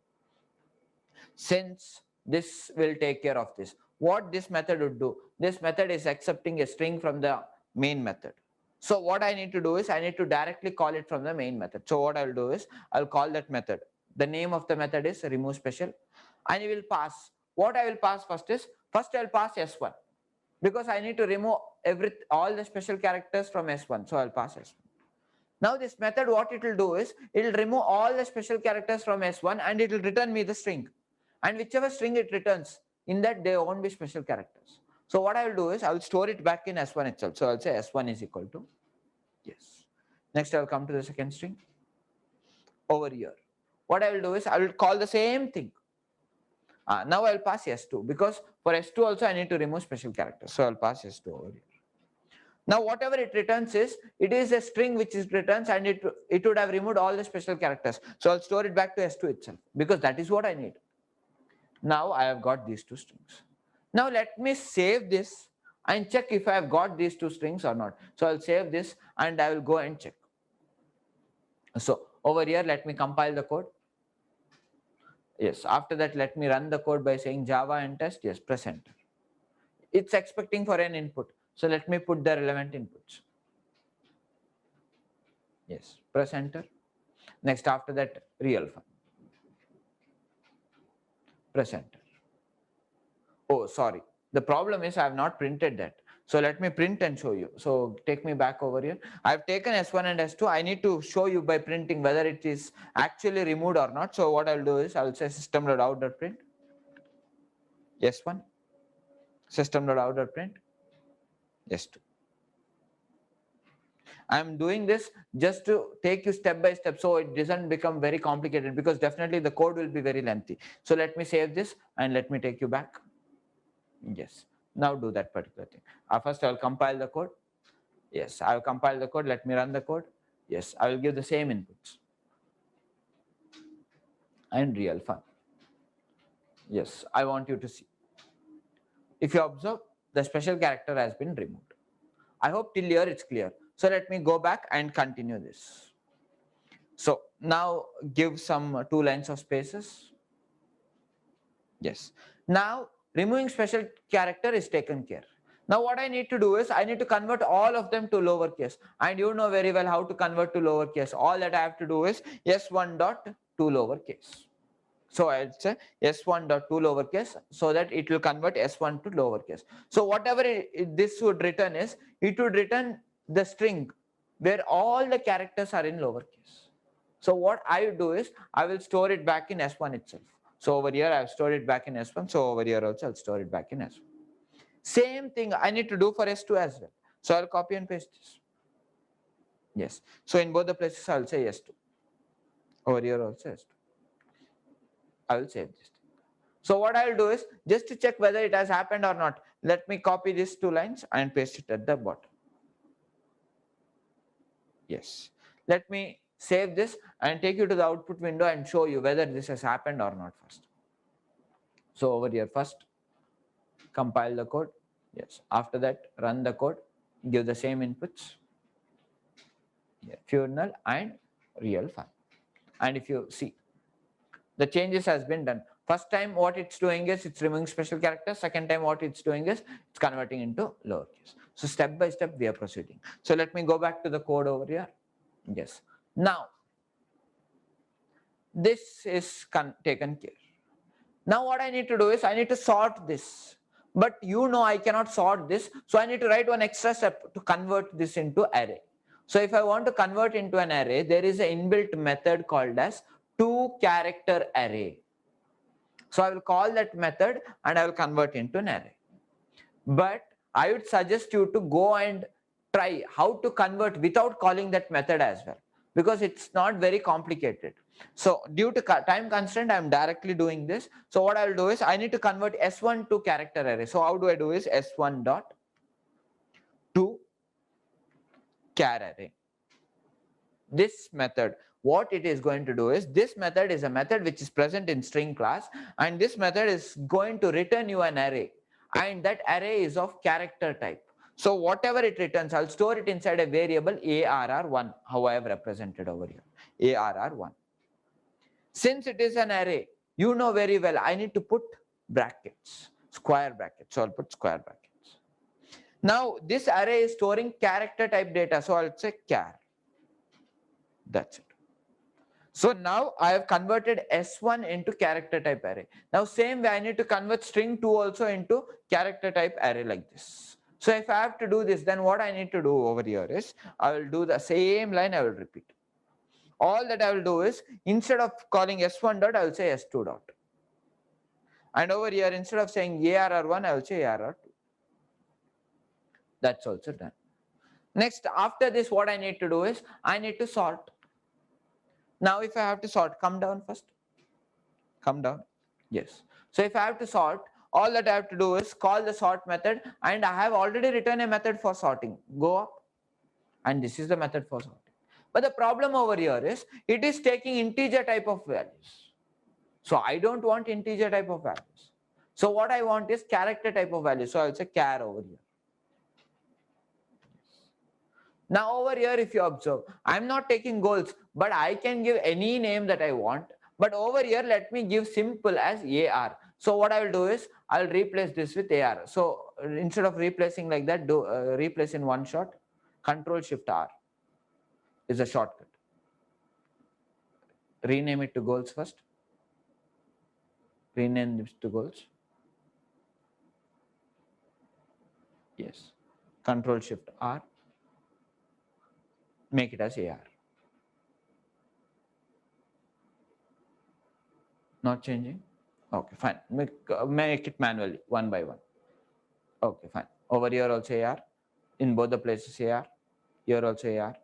Since this will take care of this, what this method would do, this method is accepting a string from the main method. So what I need to do is I need to directly call it from the main method. So what I'll do is I'll call that method. The name of the method is remove special, and I will pass. What I will pass first is, first I'll pass s1 because I need to remove all the special characters from s1. So I'll pass s1. Now this method, what it will do is it will remove all the special characters from s1 and it will return me the string. And whichever string it returns, in that there won't be special characters. So what I will do is I will store it back in S1 itself. So I'll say S1 is equal to yes. Next I will come to the second string over here. What I will do is I will call the same thing. Now I will pass S2 because for S2 also I need to remove special characters. So I will pass S2 over here. Now whatever it returns is, it is a string which it returns and it would have removed all the special characters. So I'll store it back to S2 itself because that is what I need. Now I have got these two strings. Now let me save this and check if I have got these two strings or not. So I'll save this and I will go and check. So over here, let me compile the code. Yes, after that, let me run the code by saying Java and test. Yes, press enter. It's expecting for an input. So let me put the relevant inputs. Yes, press enter. Next, after that, real file. Press enter. Oh, sorry. The problem is I have not printed that. So let me print and show you. So take me back over here. I've taken S1 and S2. I need to show you by printing whether it is actually removed or not. So what I'll do is I'll say system.out.print S1, system.out.print S2. I'm doing this just to take you step by step so it doesn't become very complicated because definitely the code will be very lengthy. So let me save this and let me take you back. Yes, now do that particular thing. First I'll compile the code. Yes, I'll compile the code. Let me run the code. Yes, I will give the same inputs and real file. Yes, I want you to see. If you observe, the special character has been removed. I hope till here it's clear. So let me go back and continue this. So now give some 2 lines of spaces. Yes. Now removing special character is taken care. Now what I need to do is I need to convert all of them to lowercase, and you know very well how to convert to lowercase. All that I have to do is s1 dot to lowercase. So I'll say s1 dot to lowercase so that it will convert s1 to lowercase. So whatever this would return is, it would return the string where all the characters are in lowercase. So what I will do is I will store it back in S1 itself. So over here I have stored it back in S1. So over here also I'll store it back in S1. Same thing I need to do for S2 as well. So I'll copy and paste this. Yes. So in both the places I'll say S2. Over here also S2. I will save this. So what I'll do is just to check whether it has happened or not. Let me copy these 2 lines and paste it at the bottom. Yes. Let me save this and take you to the output window and show you whether this has happened or not first. So over here first, compile the code. Yes. After that, run the code, give the same inputs. Yeah, funnel and real file. And if you see, the changes has been done. First time what it's doing is it's removing special characters. Second time what it's doing is it's converting into lowercase. So step by step we are proceeding. So let me go back to the code over here. Yes. Now this is taken care. Now what I need to do is I need to sort this. But you know I cannot sort this. So I need to write one extra step to convert this into array. So if I want to convert into an array, there is an inbuilt method called as 2-character array. So I will call that method and I will convert into an array. But I would suggest you to go and try how to convert without calling that method as well, because it's not very complicated. So due to time constraint, I am directly doing this. So what I will do is I need to convert S1 to character array. So how do I do is S1 dot to char array. This method, what it is going to do is, this method is a method which is present in string class, and this method is going to return you an array, and that array is of character type. So whatever it returns, I'll store it inside a variable arr1, how I have represented over here, arr1. Since it is an array, you know very well I need to put brackets, square brackets. So I'll put square brackets. Now this array is storing character type data, so I'll say char. That's it. So now I have converted S1 into character type array. Now same way I need to convert string2 also into character type array like this. So if I have to do this, then what I need to do over here is I will do the same line, I will repeat. All that I will do is instead of calling S1 dot, I will say S2 dot. And over here, instead of saying ARR1, I will say ARR2. That's also done. Next, after this, what I need to do is, I need to sort. Now, if I have to sort, come down first. Come down. Yes. So if I have to sort, all that I have to do is call the sort method, and I have already written a method for sorting. Go up, and this is the method for sorting. But the problem over here is, it is taking integer type of values. So I don't want integer type of values. So what I want is character type of value. So I'll say char over here. Now over here, if you observe, I'm not taking goals, but I can give any name that I want. But over here, let me give simple as AR. So what I will do is, I'll replace this with AR. So instead of replacing like that, do replace in one shot. Control Shift R is a shortcut. Rename it to goals first. Rename this to goals. Yes. Control Shift R. Make it as AR. Not changing? Okay, fine. Make it manually, one by one. Okay, fine. Over here also AR. In both the places AR. Here also AR.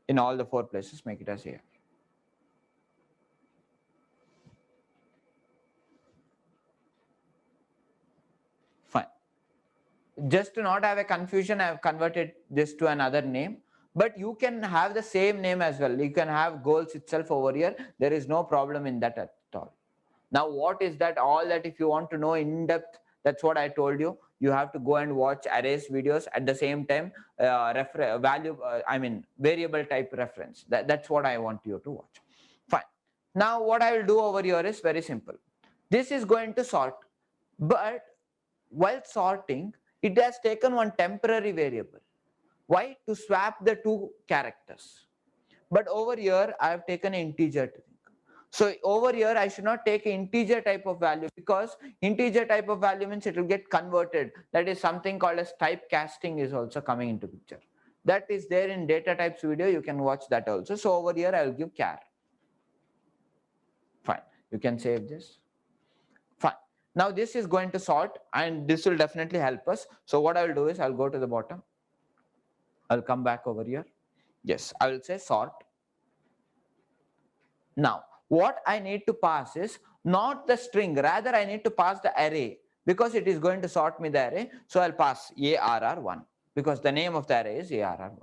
In all the 4 places, make it as AR. Fine. Just to not have a confusion, I have converted this to another name. But you can have the same name as well. You can have goals itself over here. There is no problem in that at all. Now, what is that? All that, if you want to know in depth, that's what I told you. You have to go and watch arrays videos at the same time, variable type reference. That's what I want you to watch. Fine. Now, what I will do over here is very simple. This is going to sort, but while sorting, it has taken one temporary variable. Why? To swap the 2 characters. But over here, I have taken an integer to think. So over here, I should not take an integer type of value, because integer type of value means it will get converted. That is something called as typecasting is also coming into picture. That is there in data types video. You can watch that also. So over here, I will give char. Fine. You can save this. Fine. Now this is going to sort, and this will definitely help us. So what I will do is, I'll go to the bottom. I'll come back over here. Yes, I will say sort. Now, what I need to pass is not the string, rather I need to pass the array, because it is going to sort me the array. So I'll pass ARR1, because the name of the array is ARR1.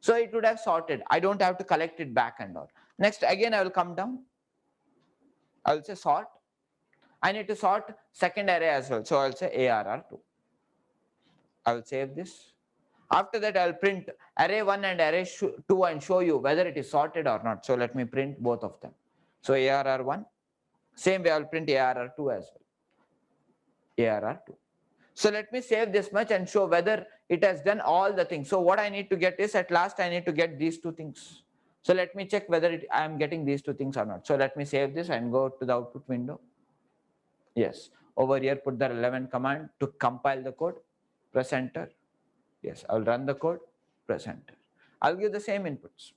So it would have sorted. I don't have to collect it back and all. Next, again, I will come down. I will say sort. I need to sort second array as well. So I'll say ARR2. I will save this. After that, I'll print array1 and array2 and show you whether it is sorted or not. So let me print both of them. So ARR1, same way I'll print ARR2 as well. ARR2. So let me save this much and show whether it has done all the things. So what I need to get is, at last I need to get these 2 things. So let me check whether I am getting these 2 things or not. So let me save this and go to the output window. Yes. Over here, put the relevant command to compile the code. Press enter. Yes, I'll run the code, press enter. I'll give the same inputs.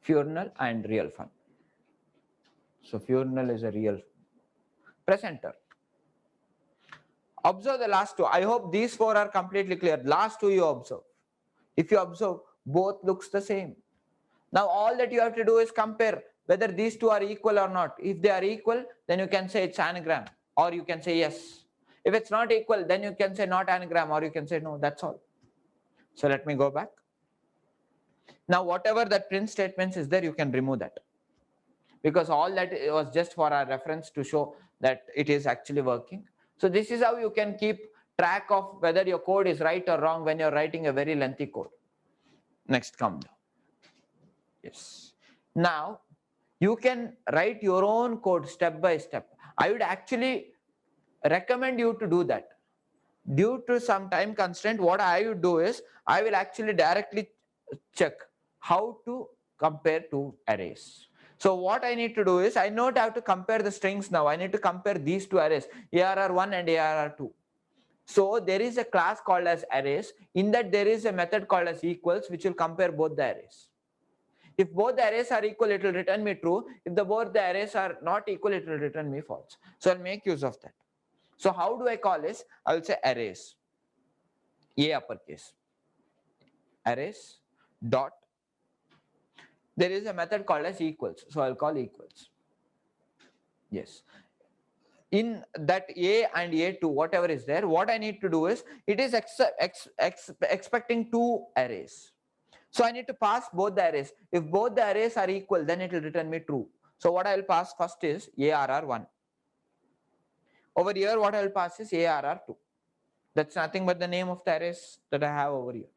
Funeral and real fun. So funeral is a real fun. Press enter. Observe the last 2. I hope these 4 are completely clear. Last 2 you observe. If you observe, both looks the same. Now all that you have to do is compare whether these 2 are equal or not. If they are equal, then you can say it's anagram, or you can say yes. If it's not equal, then you can say not anagram, or you can say no. That's all. So let me go back. Now whatever that print statements is there, you can remove that, because all that was just for our reference to show that it is actually working. So this is how you can keep track of whether your code is right or wrong when you're writing a very lengthy code. Next, come down. Yes. Now you can write your own code step by step. I would actually recommend you to do that. Due to some time constraint, what I would do is, I will actually directly check how to compare 2 arrays. So what I need to do is, I don't have to compare the strings now. I need to compare these 2 arrays, ARR1 and ARR2. So there is a class called as arrays. In that, there is a method called as equals, which will compare both the arrays. If both the arrays are equal, it will return me true. If both the arrays are not equal, it will return me false. So I'll make use of that. So how do I call this? I'll say arrays, A uppercase, arrays dot. There is a method called as equals. So I'll call equals. Yes. In that A and A2, whatever is there, what I need to do is, it is expecting two arrays. So I need to pass both the arrays. If both the arrays are equal, then it will return me true. So what I will pass first is ARR1. Over here, what I will pass is ARR2. That's nothing but the name of the arrays that I have over here.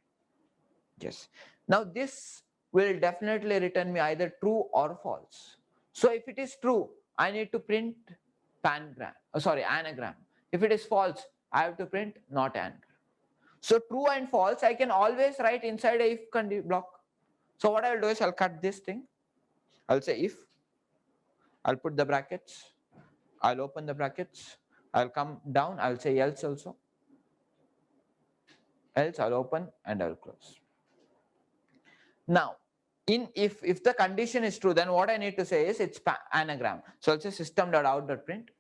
Yes. Now this will definitely return me either true or false. So if it is true, I need to print anagram. If it is false, I have to print not anagram. So true and false, I can always write inside a if block. So what I will do is, I'll cut this thing. I'll say if. I'll put the brackets. I'll open the brackets. I'll come down. I'll say else also. Else I'll open and I'll close. Now, if the condition is true, then what I need to say is it's anagram. So I'll say system.out.print,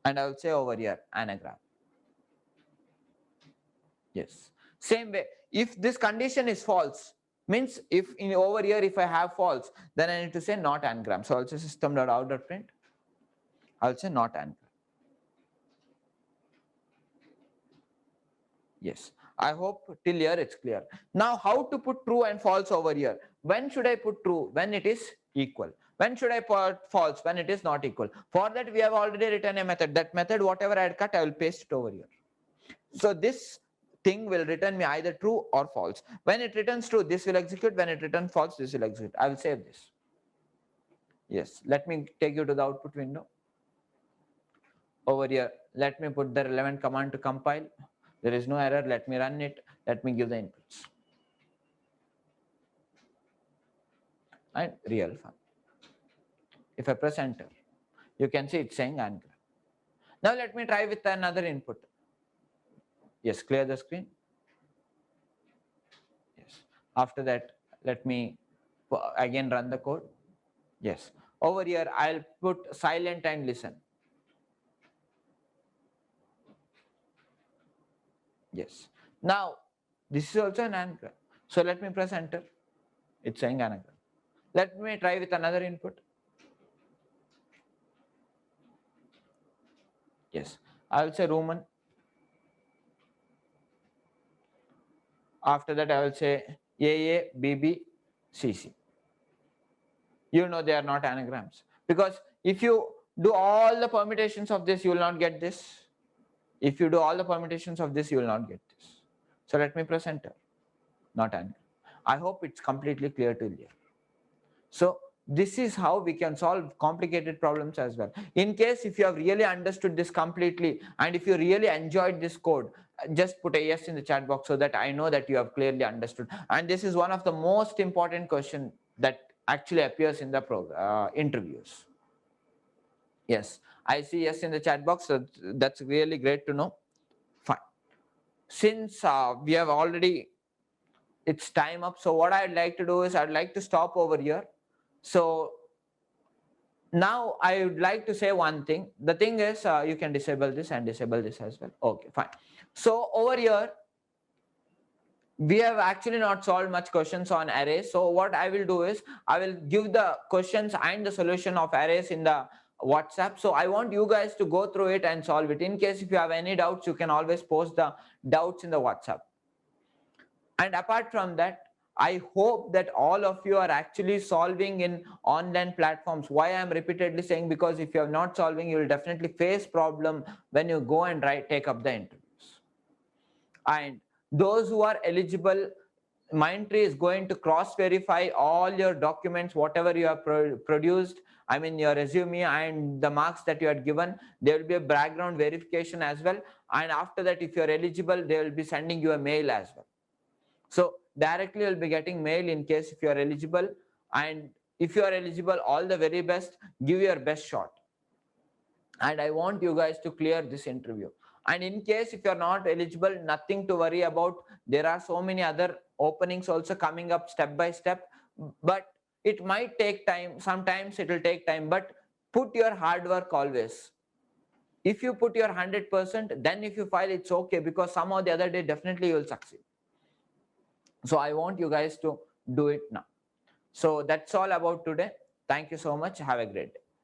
and I'll say over here anagram. Yes. Same way, if this condition is false, means if over here if I have false, then I need to say not anagram. So I'll say system.out.print. I'll say not anagram. Yes. I hope till here it's clear. Now how to put true and false over here? When should I put true? When it is equal. When should I put false? When it is not equal. For that we have already written a method. That method, whatever I had cut, I will paste it over here. So this thing will return me either true or false. When it returns true, this will execute. When it returns false, this will execute. I will save this. Yes. Let me take you to the output window. Over here, let me put the relevant command to compile. There is no error. Let me run it. Let me give the inputs. And real fun. If I press enter, you can see it's saying anagram. Now let me try with another input. Yes, clear the screen. Yes. After that, let me again run the code. Yes. Over here, I'll put silent and listen. Yes. Now, this is also an anagram. So let me press enter. It's saying anagram. Let me try with another input. Yes. I will say Roman. After that, I will say AA, BB, CC. You know they are not anagrams. Because if you do all the permutations of this, you will not get this. If you do all the permutations of this, you will not get this. So let me press enter. Not anagram. I hope it's completely clear to you. So this is how we can solve complicated problems as well. In case if you have really understood this completely, and if you really enjoyed this code, just put a yes in the chat box so that I know that you have clearly understood. And this is one of the most important questions that actually appears in the interviews. Yes, I see yes in the chat box. So that's really great to know. Fine. Since we have already, it's time up. So what I'd like to do is I'd like to stop over here. So now I would like to say one thing. The thing is you can disable this and disable this as well. Okay, fine. So over here, we have actually not solved much questions on arrays. So what I will do is I will give the questions and the solution of arrays in the WhatsApp. So I want you guys to go through it and solve it. In case if you have any doubts, you can always post the doubts in the WhatsApp. And apart from that, I hope that all of you are actually solving in online platforms. Why I am repeatedly saying, because if you are not solving, you will definitely face problem when you go and take up the interviews. And those who are eligible, Mindtree is going to cross-verify all your documents, whatever you have produced, I mean your resume and the marks that you had given. There will be a background verification as well. And after that, if you are eligible, they will be sending you a mail as well. So directly you'll be getting mail in case if you are eligible. And if you are eligible, all the very best, give your best shot. And I want you guys to clear this interview. And in case if you're not eligible, nothing to worry about. There are so many other openings also coming up step by step. but it might take time. Sometimes it will take time, but put your hard work always. If you put your 100%, then if you fail, it's okay, because somehow the other day definitely you will succeed. So I want you guys to do it now. So that's all about today. Thank you so much. Have a great day.